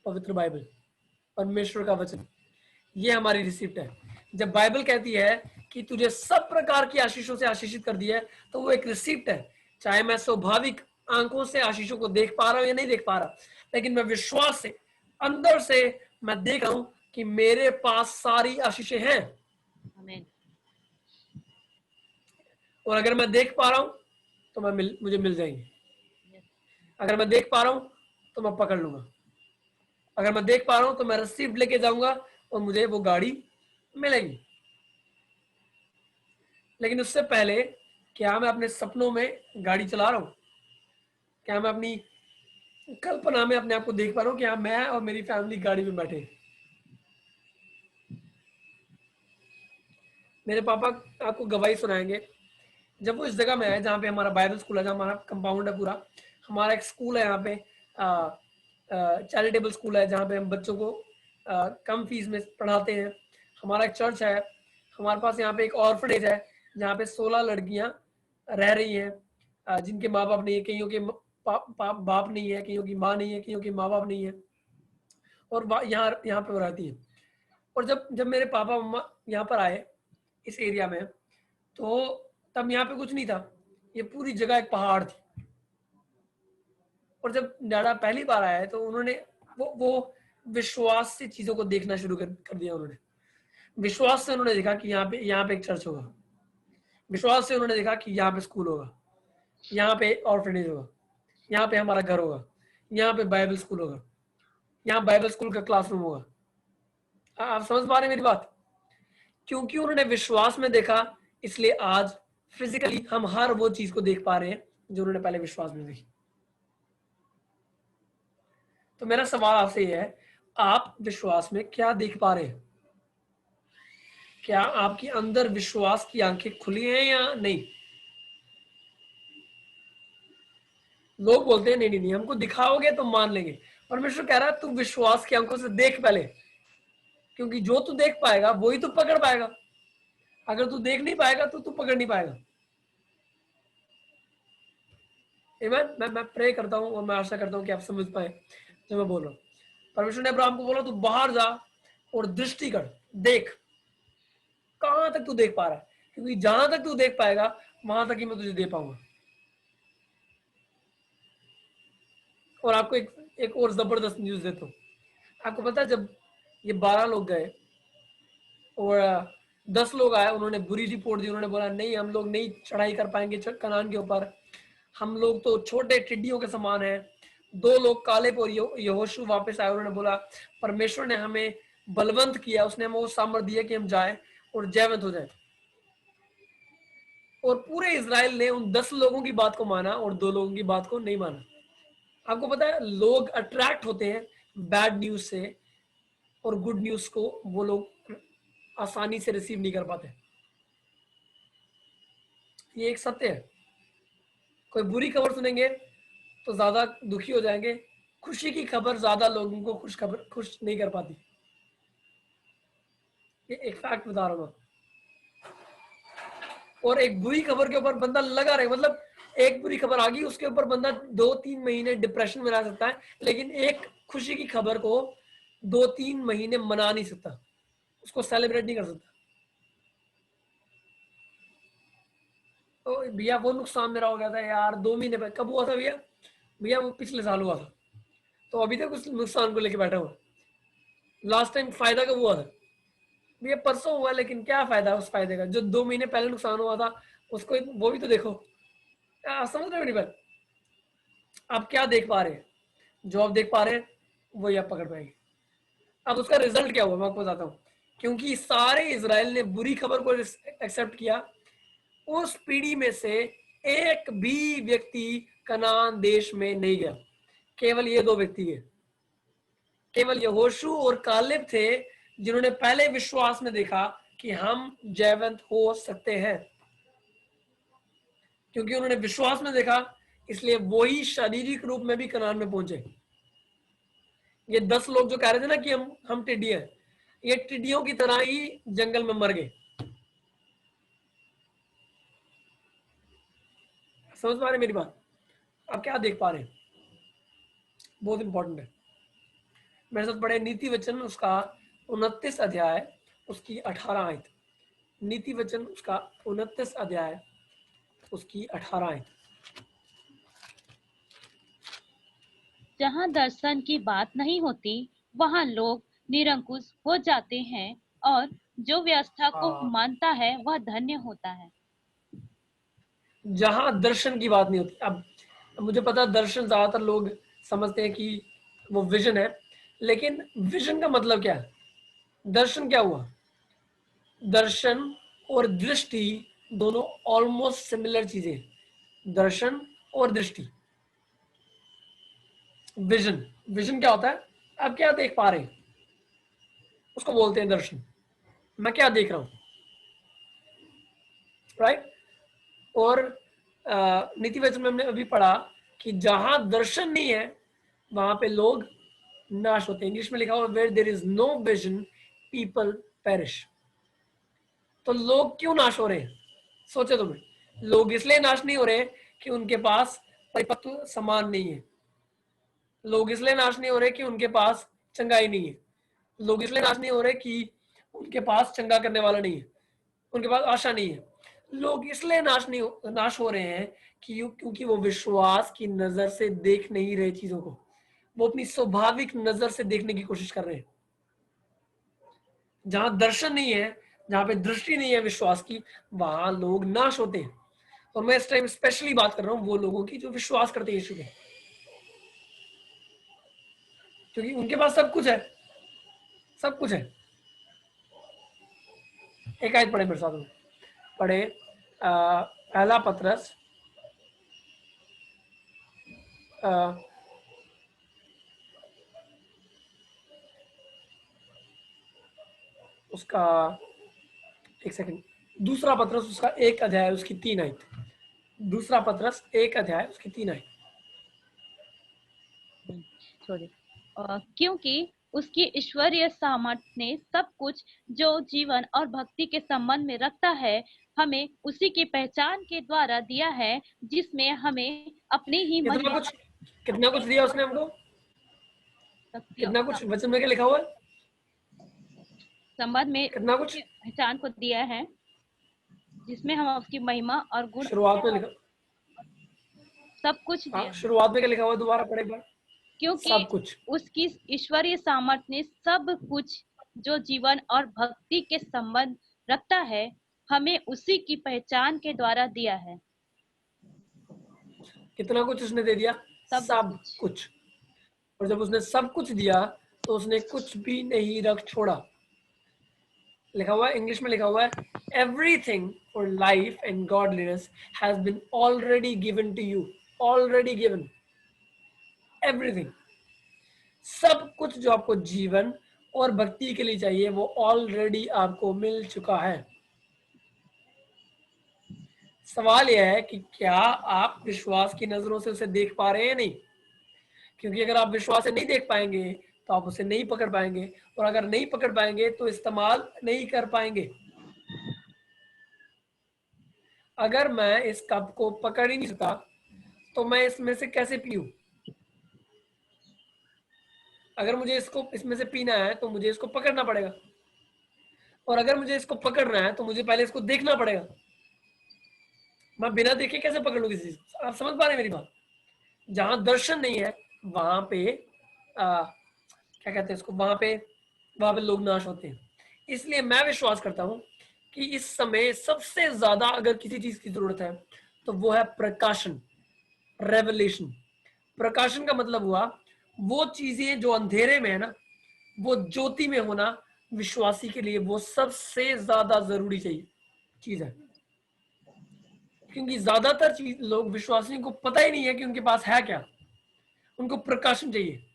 पवित्र बाइबल, परमेश्वर का वचन, ये हमारी रिसिप्ट है। जब बाइबल कहती है कि तुझे सब प्रकार की आशीषों से आशीषित कर दिया है, तो वो एक रिसिप्ट है। चाहे मैं स्वाभाविक आंखों से आशीषों को देख पा रहा हूं या नहीं देख पा रहा, लेकिन मैं विश्वास से अंदर से मैं देख रहा हूं कि मेरे पास सारी आशीषें हैं। आमीन। और अगर मैं देख पा रहा हूं तो मुझे मिल जाएंगे। अगर मैं देख पा रहा हूं तो मैं पकड़ लूंगा। अगर मैं देख पा रहा हूं तो मैं रिसीप्ट लेके जाऊंगा और मुझे वो गाड़ी मिलेगी। लेकिन उससे पहले, क्या मैं अपने सपनों में गाड़ी चला रहा हूं? क्या मैं अपनी कल्पना में अपने आप को देख पा रहा हूं कि हाँ, मैं और मेरी फैमिली गाड़ी में बैठे? मेरे पापा आपको गवाही सुनाएंगे, जब वो इस जगह में आए जहाँ पे हमारा बाइबल स्कूल है, जहाँ हमारा कंपाउंड है पूरा, हमारा एक स्कूल है यहाँ पे, चैरिटेबल स्कूल है जहाँ पे हम बच्चों को कम फीस में पढ़ाते हैं। हमारा एक चर्च है, हमारे पास यहाँ पे एक ऑर्फनेज है जहाँ पे 16 लड़कियां रह रही हैं जिनके माँ बाप नहीं है, कईयों के बाप नहीं है, कईयों की माँ नहीं है, कईयों के माँ बाप नहीं है, और यहाँ पे वो रहती है। और जब जब मेरे पापा मम्मा यहाँ पर आए इस एरिया में, तो तब यहाँ पे कुछ नहीं था, ये पूरी जगह एक पहाड़ थी। और जब डैडा पहली बार आया तो उन्होंने वो विश्वास से चीजों को देखना शुरू कर दिया। उन्होंने विश्वास से उन्होंने देखा कि यहाँ पे एक चर्च होगा। विश्वास से उन्होंने देखा कि यहाँ पे स्कूल होगा, यहाँ पे ऑर्फनेज होगा, यहाँ पे हमारा घर होगा, यहाँ पे बाइबल स्कूल होगा, यहाँ बाइबल स्कूल का क्लासरूम होगा। आप समझ पा रहे हैं मेरी बात? क्योंकि उन्होंने विश्वास में देखा, इसलिए आज फिजिकली हम हर वो चीज को देख पा रहे हैं जो उन्होंने पहले विश्वास में देखी। तो मेरा सवाल आपसे यह है, आप विश्वास में क्या देख पा रहे हैं? क्या आपके अंदर विश्वास की आंखें खुली हैं या नहीं? लोग बोलते हैं नहीं नहीं नहीं, हमको दिखाओगे तो मान लेंगे। परमेश्वर कह रहा है तू विश्वास की आंखों से देख पहले, क्योंकि जो तू देख पाएगा वही तू पकड़ पाएगा। अगर तू देख नहीं पाएगा तो तू पकड़ नहीं पाएगा। मैं प्रे करता हूं और मैं आशा करता हूं कि आप समझ पाए जो मैं बोल रहा हूं। परमेश्वर ने अब्राहम को बोला तू बाहर जा और दृष्टि कर, देख कहां तक तू देख पा रहा है, क्योंकि जहां तक तू देख पाएगा वहां तक ही मैं तुझे दे पाऊंगा। और आपको एक और जबरदस्त न्यूज देता हूँ। आपको पता है जब ये 12 लोग गए और 10 लोग आए, उन्होंने बुरी रिपोर्ट दी। उन्होंने बोला नहीं, हम लोग नहीं चढ़ाई कर पाएंगे कनान के ऊपर, हम लोग तो छोटे टिड्डियों के समान हैं। 2 लोग कालेब और यहोशू वापस आए। उन्होंने बोला परमेश्वर ने हमें बलवंत किया, उसने हमें वो सामर्थ दिया कि हम जाएं और जयवंत हो जाए। और पूरे इजराइल ने उन 10 लोगों की बात को माना और 2 लोगों की बात को नहीं माना। आपको पता है लोग अट्रैक्ट होते हैं बैड न्यूज से, और गुड न्यूज को वो लोग आसानी से रिसीव नहीं कर पाते। ये एक सत्य है। कोई बुरी खबर सुनेंगे तो ज्यादा दुखी हो जाएंगे, खुशी की खबर ज्यादा लोगों को खुश नहीं कर पाती। ये एक फैक्ट बता रहा हूं। और एक बुरी खबर के ऊपर बंदा लगा रहे, मतलब एक बुरी खबर आ गई उसके ऊपर बंदा 2-3 महीने डिप्रेशन में रह सकता है, लेकिन एक खुशी की खबर को 2-3 महीने मना नहीं सकता, उसको सेलिब्रेट नहीं कर सकता। तो भैया वो नुकसान मेरा हो गया था यार 2 महीने पहले। कब हुआ था भैया? भैया वो पिछले साल हुआ था। तो अभी तक उस नुकसान को लेके बैठा हुआ। लास्ट टाइम फायदा कब हुआ था? भैया परसों हुआ, लेकिन क्या फायदा उस फायदे का? जो 2 महीने पहले नुकसान हुआ था उसको वो भी तो देखो। आप समझ रहे हो मेरी बात? आप क्या देख पा रहे हैं? जो आप देख पा रहे हैं वही आप पकड़ पाएंगे। अब उसका रिजल्ट क्या हुआ मैं आपको बताता हूँ। क्योंकि सारे इजराइल ने बुरी खबर को एक्सेप्ट किया, उस पीढ़ी में से एक भी व्यक्ति कनान देश में नहीं गया। केवल ये 2 व्यक्ति गए। केवल यहोशू और कालेब थे जिन्होंने पहले विश्वास में देखा कि हम जयवंत हो सकते हैं। क्योंकि उन्होंने विश्वास में देखा, इसलिए वही शारीरिक रूप में भी कनान में पहुंचे। ये 10 लोग जो कह रहे थे ना कि हम टिड्डी हैं, ये टिड्डियों की तरह ही जंगल में मर गए। समझ पा रहे मेरी बात? आप क्या देख पा रहे हैं? बहुत इंपॉर्टेंट है। मेरे साथ पढ़े नीति वचन उसका 29 अध्याय उसकी 18 आयत, नीति वचन उसका 29 अध्याय उसकी 18 आयत। जहाँ दर्शन की बात नहीं होती वहाँ लोग निरंकुश हो जाते हैं और जो व्यवस्था को मानता है वह धन्य होता है। जहां दर्शन की बात नहीं होती। अब मुझे पता है दर्शन ज्यादातर लोग समझते हैं कि वो विजन है, लेकिन विजन का मतलब क्या है? दर्शन क्या हुआ? दर्शन और दृष्टि दोनों ऑलमोस्ट सिमिलर चीजें। दर्शन और दृष्टि, विजन। विजन क्या होता है? आप क्या देख पा रहे हैं उसको बोलते हैं दर्शन। मैं क्या देख रहा हूं, राइट? और नीति वचन में हमने अभी पढ़ा कि जहां दर्शन नहीं है वहां पे लोग नाश होते हैं। इंग्लिश में लिखा हुआ where there is no vision people perish. तो लोग क्यों नाश हो रहे हैं? सोचे तुम्हें, लोग इसलिए नाश नहीं हो रहे कि उनके पास परिपक्व समान नहीं है। लोग इसलिए नाश नहीं हो रहे कि उनके पास चंगाई नहीं है। लोग इसलिए नाश नहीं हो रहे कि उनके पास चंगा करने वाला नहीं है, उनके पास आशा नहीं है। लोग इसलिए नाश हो रहे हैं क्योंकि वो विश्वास की नजर से देख नहीं रहे चीजों को, वो अपनी स्वाभाविक नजर से देखने की कोशिश कर रहे हैं। जहां दर्शन नहीं है, जहां पे दृष्टि नहीं है विश्वास की, वहां लोग नाश होते हैं। और मैं इस टाइम स्पेशली बात कर रहा हूं वो लोगों की जो विश्वास करते हैं यीशु पे, क्योंकि उनके पास सब कुछ है, सब कुछ है। एक आयत पढ़े मेरे साथ में, पढ़े पहला पतरस उसका एक सेकंड, दूसरा पतरस उसका 1 अध्याय उसकी 3 आयत। दूसरा पतरस 1 अध्याय उसकी 3 आयत। क्योंकि उसकी ईश्वरीय सामर्थ्य ने सब कुछ जो जीवन और भक्ति के संबंध में रखता है हमें उसी की पहचान के द्वारा दिया है, जिसमें हमें अपनी ही कितना कुछ दिया उसने हमको? कितना कुछ वचन में क्या लिखा हुआ है? संबंध में कितना कुछ? पहचान को दिया है जिसमें हम उसकी महिमा और गुण शुरुआत में लिखा सब कुछ दिया। शुरुआत में क्या लिखा हुआ है? दोबारा पढ़े एक बार। क्योंकि सब कुछ उसकी ईश्वरीय सामर्थ्य ने सब कुछ जो जीवन और भक्ति के संबंध रखता है हमें उसी की पहचान के द्वारा दिया है। कितना कुछ उसने दे दिया? सब कुछ। और जब उसने सब कुछ दिया तो उसने कुछ भी नहीं रख छोड़ा। लिखा हुआ है, इंग्लिश में लिखा हुआ है, everything for life and godliness has been already given to you. Already given, everything, सब कुछ जो आपको जीवन और भक्ति के लिए चाहिए वो ऑलरेडी आपको मिल चुका है। सवाल यह है कि क्या आप विश्वास की नजरों से उसे देख पा रहे हैं? नहीं, क्योंकि अगर आप विश्वास से नहीं देख पाएंगे तो आप उसे नहीं पकड़ पाएंगे, और अगर नहीं पकड़ पाएंगे तो इस्तेमाल नहीं कर पाएंगे। अगर मैं इस कप को पकड़ ही नहीं सकता तो मैं इसमें से कैसे पीऊं? अगर मुझे इसको इसमें से पीना है तो मुझे इसको पकड़ना पड़ेगा, और अगर मुझे इसको पकड़ना है तो मुझे पहले इसको देखना पड़ेगा। मैं बिना देखे कैसे पकड़ लूं किसी चीज? आप समझ पा रहे हैं मेरी बात? जहां दर्शन नहीं है वहां पे क्या कहते हैं इसको, वहां पे लोग नाश होते हैं। इसलिए मैं विश्वास करता हूं कि इस समय सबसे ज्यादा अगर किसी चीज की जरूरत है तो वो है प्रकाशन, रेवलेशन। प्रकाशन का मतलब हुआ वो चीजें जो अंधेरे में है ना, वो ज्योति में होना विश्वासी के लिए वो सबसे ज्यादा जरूरी चीज है। क्योंकि ज्यादातर लोग विश्वासियों को पता ही नहीं है कि उनके पास है क्या। उनको प्रकाशन चाहिए,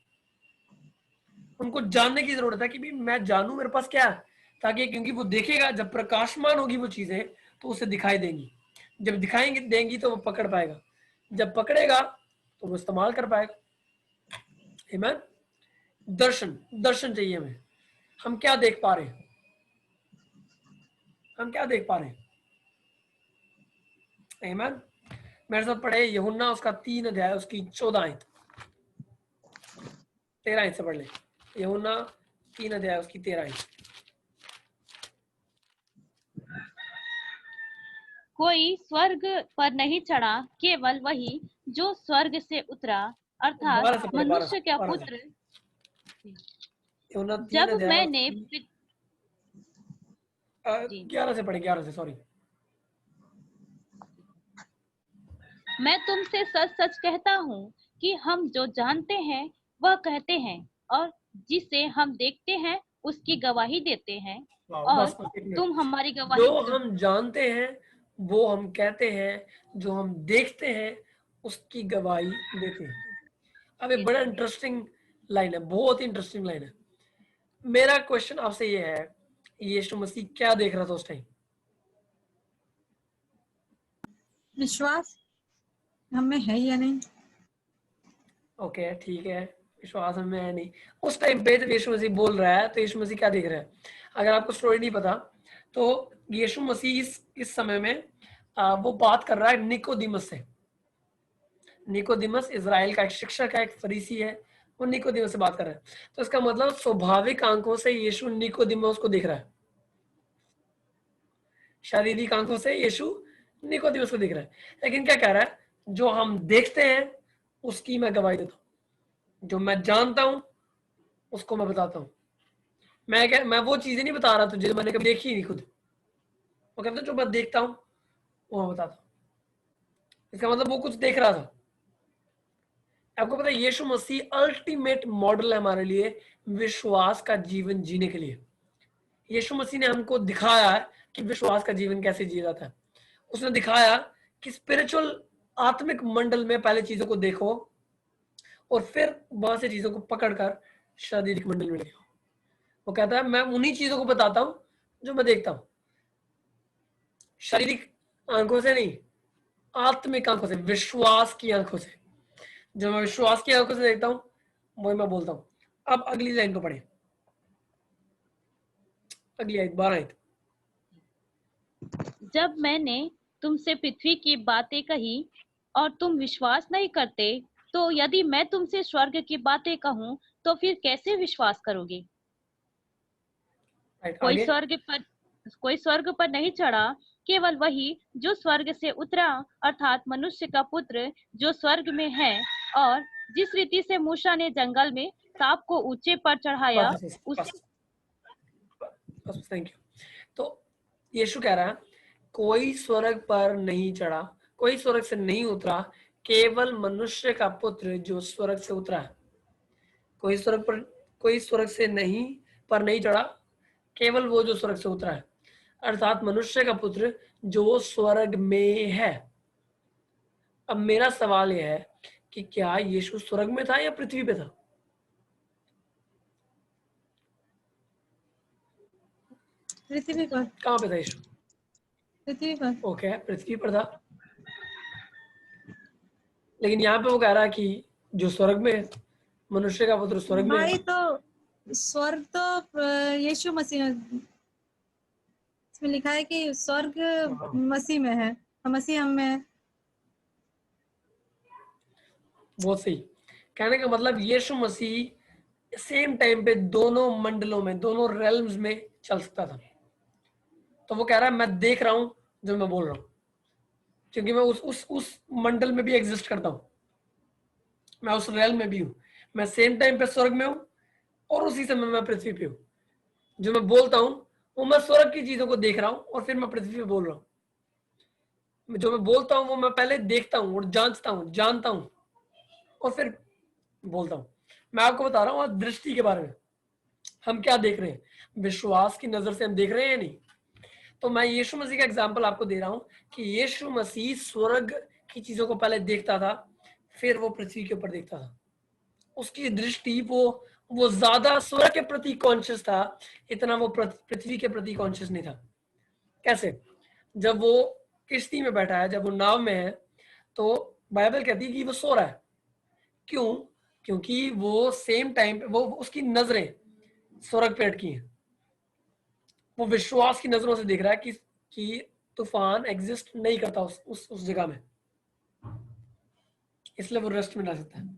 उनको जानने की जरूरत है कि भी मैं जानूं मेरे पास क्या है, ताकि क्योंकि वो देखेगा जब प्रकाशमान होगी वो चीजें तो उसे दिखाई देंगी। जब दिखाएंगे देंगी तो वो पकड़ पाएगा, जब पकड़ेगा तो वो इस्तेमाल कर पाएगा। आमीन। दर्शन चाहिए हमें। हम क्या देख पा रहे हैं? हम क्या देख पा रहे हैं? आमीन। मेरे साथ पढ़े यूहन्ना उसका 3 अध्याय उसकी 14 आयत, 13 आयत से पढ़ ले। यूहन्ना 3 अध्याय उसकी 13 आयत। कोई स्वर्ग पर नहीं चढ़ा, केवल वही जो स्वर्ग से उतरा, अर्थात 12 से पढ़े, 12 मनुष्य का 12 से। पुत्र। योना 3 जब अध्याय मैंने जी 11 से पढ़े, 11 से, सॉरी। मैं तुमसे सच सच कहता हूँ कि हम जो जानते हैं वह कहते हैं, और जिसे हम देखते हैं उसकी गवाही देते हैं, वाह, और बस बस, एक मिनट। तुम हमारी गवाही। जो हम जानते हैं वो हम कहते हैं, जो हम देखते हैं उसकी गवाही देते हैं। अब ये बड़ा इंटरेस्टिंग लाइन है, बहुत ही इंटरेस्टिंग लाइन है। मेरा क्वेश्चन आपसे ये है, यीशु मसीह क्या देख रहा था उस टाइम? विश्वास हमें है या नहीं। ओके, ठीक है, विश्वास हमें है नहीं। उस टाइम पे जब यीशु मसीह बोल रहा है तो यीशु मसीह क्या देख रहा है? अगर आपको स्टोरी नहीं पता तो यीशु मसीह इस समय में वो बात कर रहा है निकोदिमस से। निकोदिमस इजराइल का एक शिक्षक है, एक फरीसी है, वो निकोदिमस से बात कर रहा है। तो इसका मतलब स्वाभाविक आंखों से यीशु निकोदिमस को देख रहा है, शारीरिक आंखों से यीशु निकोदिमस को देख रहा है। लेकिन क्या कह रहा है? जो हम देखते हैं उसकी मैं गवाही देता हूँ, जो मैं जानता हूँ उसको मैं बताता हूँ। मैं वो चीजें नहीं बता रहा तुझे जो मैंने कभी देखी ही नहीं खुद। वो कहता है जो मैं देखता हूँ वो मैं बताता हूँ। इसका मतलब वो कुछ देख रहा था। आपको पता है यीशु मसीह अल्टीमेट मॉडल है हमारे लिए विश्वास का जीवन जीने के लिए। यीशु मसीह ने हमको दिखाया है कि विश्वास का जीवन कैसे जिया जाता है। उसने दिखाया कि स्पिरिचुअल आत्मिक मंडल में पहले चीजों को देखो और फिर वहां से चीजों को पकड़कर शारीरिक मंडल में देखो। वो कहता है मैं उन्हीं चीजों को बताता हूँ जो मैं देखता हूँ, शारीरिक आंखों से नहीं, आत्मिक आंखों से, विश्वास की आंखों से। जो मैं विश्वास की आंखों से देखता हूँ वही मैं बोलता हूँ। अब अगली लाइन को पढ़े, अगली आयत 12 आयत। जब मैंने तुमसे पृथ्वी की बातें कही और तुम विश्वास नहीं करते, तो यदि मैं तुमसे स्वर्ग की बातें कहूँ तो फिर कैसे विश्वास करोगे? राइट, कोई आगे। स्वर्ग पर कोई स्वर्ग पर नहीं चढ़ा, केवल वही जो स्वर्ग से उतरा, अर्थात मनुष्य का पुत्र जो स्वर्ग में है। और जिस रीति से मूसा ने जंगल में सांप को ऊंचे पर चढ़ाया, बस बस उस बस बस, थैंक यू। तो यीशु कह रहा है कोई स्वर्ग पर नहीं चढ़ा, कोई स्वर्ग से नहीं उतरा, केवल मनुष्य का पुत्र जो स्वर्ग से उतरा है। कोई स्वर्ग पर, कोई स्वर्ग से नहीं पर नहीं चढ़ा, केवल वो जो स्वर्ग से उतरा है, अर्थात मनुष्य का पुत्र जो स्वर्ग में है। अब मेरा सवाल यह है कि क्या यीशु स्वर्ग में था या पृथ्वी पे था? पृथ्वी पर। कहाँ पे था यीशु? पृथ्वी पर। ओके, पृथ्वी पर था। लेकिन यहाँ पे वो कह रहा है कि जो स्वर्ग में है, मनुष्य का पुत्र स्वर्ग में है। भाई तो स्वर्ग तो यीशु मसीह इसमें लिखा है कि स्वर्ग मसीह में है और मसीह हम में है। बहुत सही। कहने का मतलब यीशु मसीह सेम टाइम पे दोनों मंडलों में, दोनों रेल्म्स में चल सकता था। तो वो कह रहा है मैं देख रहा हूं जो मैं बोल रहा हूं, क्योंकि मैं उस मंडल में भी एग्जिस्ट करता हूं, मैं उस रेल में भी हूं। मैं सेम टाइम पे स्वर्ग में हूं और उसी समय मैं पृथ्वी पे हूं। जो मैं बोलता हूं वो मैं स्वर्ग की चीजों को देख रहा हूं और फिर मैं पृथ्वी पे बोल रहा हूं। जो मैं बोलता हूं वो मैं पहले देखता हूं और जांचता हूं, जानता हूं और फिर बोलता हूं। मैं आपको बता रहा हूं आज दृष्टि के बारे में, हम क्या देख रहे हैं, विश्वास की नजर से हम देख रहे हैं या नहीं। तो मैं यीशु मसीह का एग्जाम्पल आपको दे रहा हूं कि यीशु मसीह स्वर्ग की चीजों को पहले देखता था, फिर वो पृथ्वी के ऊपर देखता था। उसकी दृष्टि वो ज्यादा स्वर्ग के प्रति कॉन्शियस था, इतना वो पृथ्वी के प्रति कॉन्शियस नहीं था। कैसे? जब वो किश्ती में बैठा है, जब वो नाव में है, तो बाइबल कहती है कि वो सो रहा है। क्यों? क्योंकि वो सेम टाइम पे वो उसकी नजरें स्वर्ग पे अटकी हैं। वो विश्वास की नजरों से देख रहा है कि तूफान एग्जिस्ट नहीं करता उस जगह में, इसलिए वो रेस्ट में रह सकता है।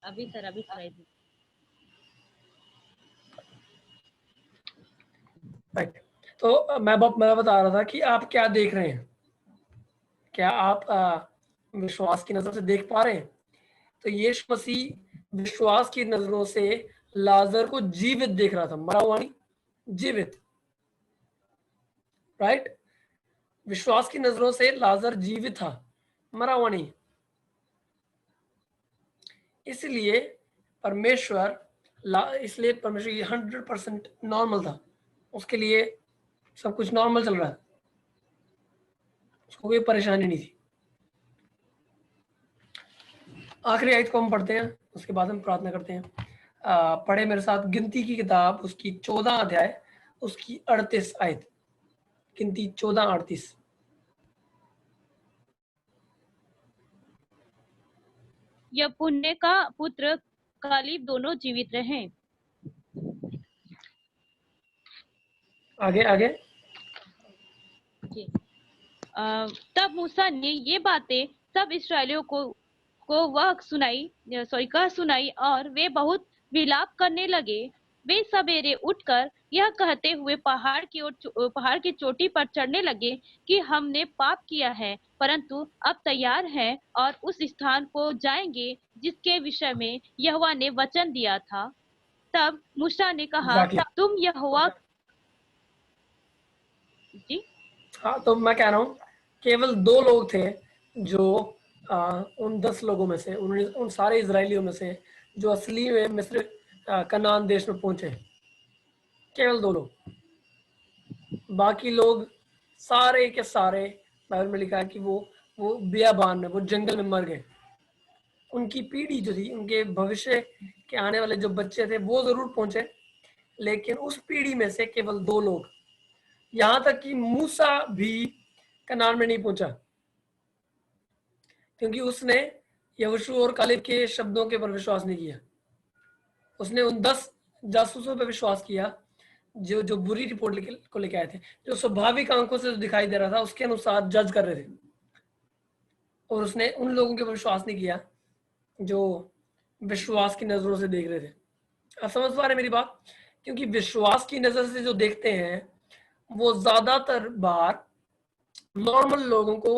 अभी सुनाई दी। राइट। तो मैं बता रहा था कि आप क्या देख रहे हैं, क्या आप विश्वास की नजर से देख पा रहे हैं? तो यीशु मसीह विश्वास की नजरों से लाजर को जीवित देख रहा था, मरा हुआ नहीं, जीवित। राइट। विश्वास की नजरों से लाजर जीवित था, मरा हुआ नहीं। इसलिए परमेश्वर इसलिए परमेश्वर ये 100% नॉर्मल था, उसके लिए सब कुछ नॉर्मल चल रहा है, उसको कोई परेशानी नहीं थी। आखिरी आयत को हम पढ़ते हैं, उसके बाद हम प्रार्थना करते हैं। पढ़े मेरे साथ गिनती की किताब, उसकी 14 अध्याय, उसकी 38 आयत। गिनती 14:38। यह पुण्य का पुत्र कालीब दोनों जीवित रहे। आगे आगे। तब मूसा ने ये बातें सब इस्राएलियों को वह सुनाई और वे बहुत विलाप करने लगे। वे सवेरे उठकर यह कहते हुए पहाड़ की चोटी पर चढ़ने लगे कि हमने पाप किया है, परंतु अब तैयार हैं और उस स्थान को जाएंगे जिसके विषय में यहोवा ने वचन दिया था। तब मूसा ने कहा, Exactly. तुम यहोवा जी। हाँ, तो मैं कह रहा हूँ केवल 2 लोग थे जो उन 10 लोगों में से, उन सारे इजरायलियों में से जो असली में मिस्र कनान देश में पहुंचे, केवल 2 लोग। बाकी लोग सारे के सारे, बाइबल में लिखा है कि वो बियाबान में, वो जंगल में मर गए। उनकी पीढ़ी जो थी, उनके भविष्य के आने वाले जो बच्चे थे, वो जरूर पहुंचे, लेकिन उस पीढ़ी में से केवल 2 लोग, यहां तक कि मूसा भी कनान में नहीं पहुंचा, क्योंकि उसने यहोशू और कालेब के शब्दों के पर विश्वास नहीं किया। उसने उन 10 जासूसों पर विश्वास किया जो बुरी रिपोर्ट को लेके आए थे, जो स्वाभाविक आंखों से जो दिखाई दे रहा था उसके अनुसार जज कर रहे थे, और उसने उन लोगों के पर विश्वास नहीं किया जो विश्वास की नजरों से देख रहे थे। आप समझ पा रहे मेरी बात? क्योंकि विश्वास की नजर से जो देखते हैं वो ज्यादातर बार नॉर्मल लोगों को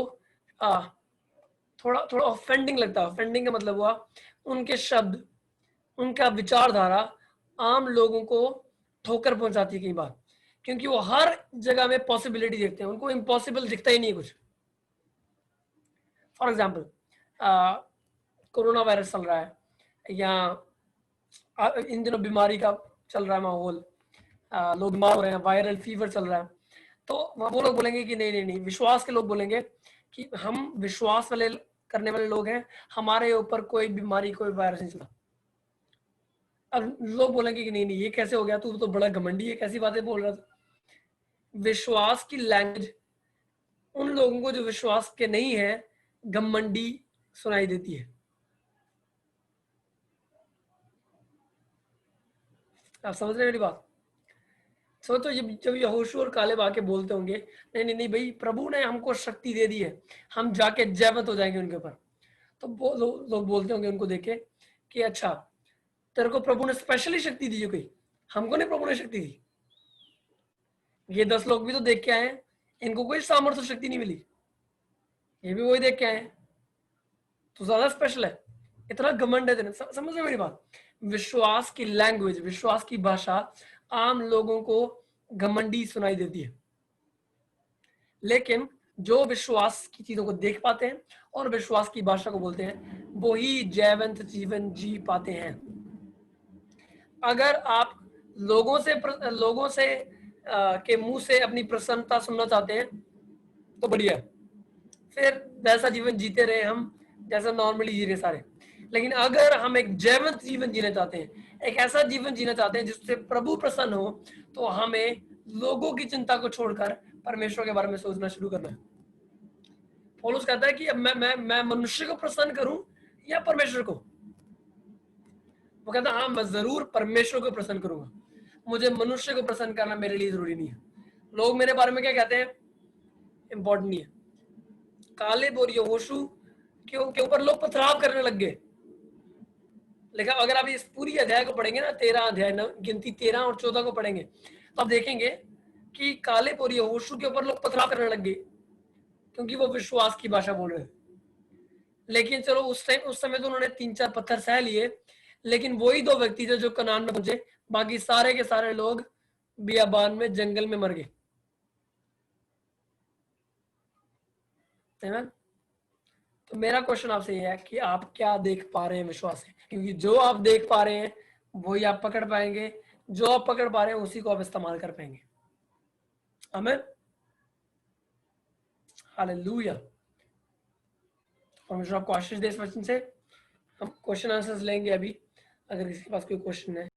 थोड़ा थोड़ा ऑफेंडिंग लगता है। ऑफेंडिंग का मतलब हुआ उनके शब्द, उनका विचारधारा आम लोगों को ठोकर पहुंचाती है कई बार, क्योंकि वो हर जगह में पॉसिबिलिटी देखते हैं, उनको इम्पॉसिबल दिखता ही नहीं कुछ। फॉर एग्जाम्पल, कोरोना वायरस चल रहा है, या इन दिनों बीमारी का चल रहा है माहौल, लोग बीमार हो रहे हैं, वायरल फीवर चल रहा है, तो वो लोग बोलेंगे कि नहीं नहीं नहीं, विश्वास के लोग बोलेंगे कि हम विश्वास वाले करने वाले लोग हैं, हमारे ऊपर कोई बीमारी, कोई वायरस नहीं चला। अब लोग बोलेंगे कि नहीं नहीं, ये कैसे हो गया, तू तो बड़ा घमंडी है, कैसी बातें बोल रहा था। विश्वास की लैंग्वेज उन लोगों को जो विश्वास के नहीं है घमंडी सुनाई देती है। आप समझ रहे हैं मेरी बात? सोचो जब यहोशू और कालेब आके बोलते होंगे, नहीं नहीं नहीं भाई, प्रभु ने हमको शक्ति दे दी है, हम जाके जयवंत हो जाएंगे उनके ऊपर, तो लोग बोलते होंगे उनको देखे कि अच्छा, तेरे को प्रभु ने स्पेशली शक्ति दी है कोई, हमको नहीं प्रभु ने शक्ति दी। ये 10 लोग भी तो देख के आए हैं, इनको कोई सामर्थ्य शक्ति नहीं मिली, ये भी वही देख के आए हैं, तो ज्यादा स्पेशल है, इतना घमंड है। समझ रहे मेरी बात? विश्वास की लैंग्वेज, विश्वास की भाषा आम लोगों को घमंडी सुनाई देती है, लेकिन जो विश्वास की चीजों को देख पाते हैं और विश्वास की भाषा को बोलते हैं, वो ही जयवंत जीवन जी पाते हैं। अगर आप लोगों से के मुंह से अपनी प्रसन्नता सुनना चाहते हैं तो बढ़िया, फिर वैसा जीवन जीते रहे हम जैसा नॉर्मली जी रहे सारे। लेकिन अगर हम एक जयवंत जीवन जीना चाहते हैं, एक ऐसा जीवन जीना चाहते हैं जिससे प्रभु प्रसन्न हो, तो हमें लोगों की चिंता को छोड़कर परमेश्वर के बारे में सोचना शुरू करना है। पौलुस कहता है कि अब मैं मनुष्य को प्रसन्न करूं या परमेश्वर को? वो कहता है हाँ, मैं जरूर परमेश्वर को प्रसन्न करूंगा, मुझे मनुष्य को प्रसन्न करना मेरे लिए जरूरी नहीं है। लोग मेरे बारे में क्या कहते हैं इंपॉर्टेंट नहीं है। कालेब और यहोशू के ऊपर लोग पथराव करने लग गए, लेकिन अगर आप इस पूरी अध्याय को पढ़ेंगे ना, 13 अध्याय गिनती 13 और 14 को पढ़ेंगे तो आप देखेंगे कि कालेब और यहोशू के ऊपर लोग पथराव करने लग गए क्योंकि वो विश्वास की भाषा बोल रहे थे। लेकिन चलो उस समय तो उन्होंने 3-4 पत्थर सह लिए, लेकिन वही 2 व्यक्ति थे जो कनान में पहुंचे, बाकी सारे के सारे लोग बियाबान में जंगल में मर गए। तो मेरा क्वेश्चन आपसे ये है कि आप क्या देख पा रहे हैं विश्वास से, क्योंकि जो आप देख पा रहे हैं वही आप पकड़ पाएंगे, जो आप पकड़ पा रहे हैं उसी को आप इस्तेमाल कर पाएंगे। आमीन, हालेलुया। परमेश्वर आपको आशीष दे इस वचन से। हम क्वेश्चन आंसर्स लेंगे अभी, अगर किसी के पास कोई क्वेश्चन है।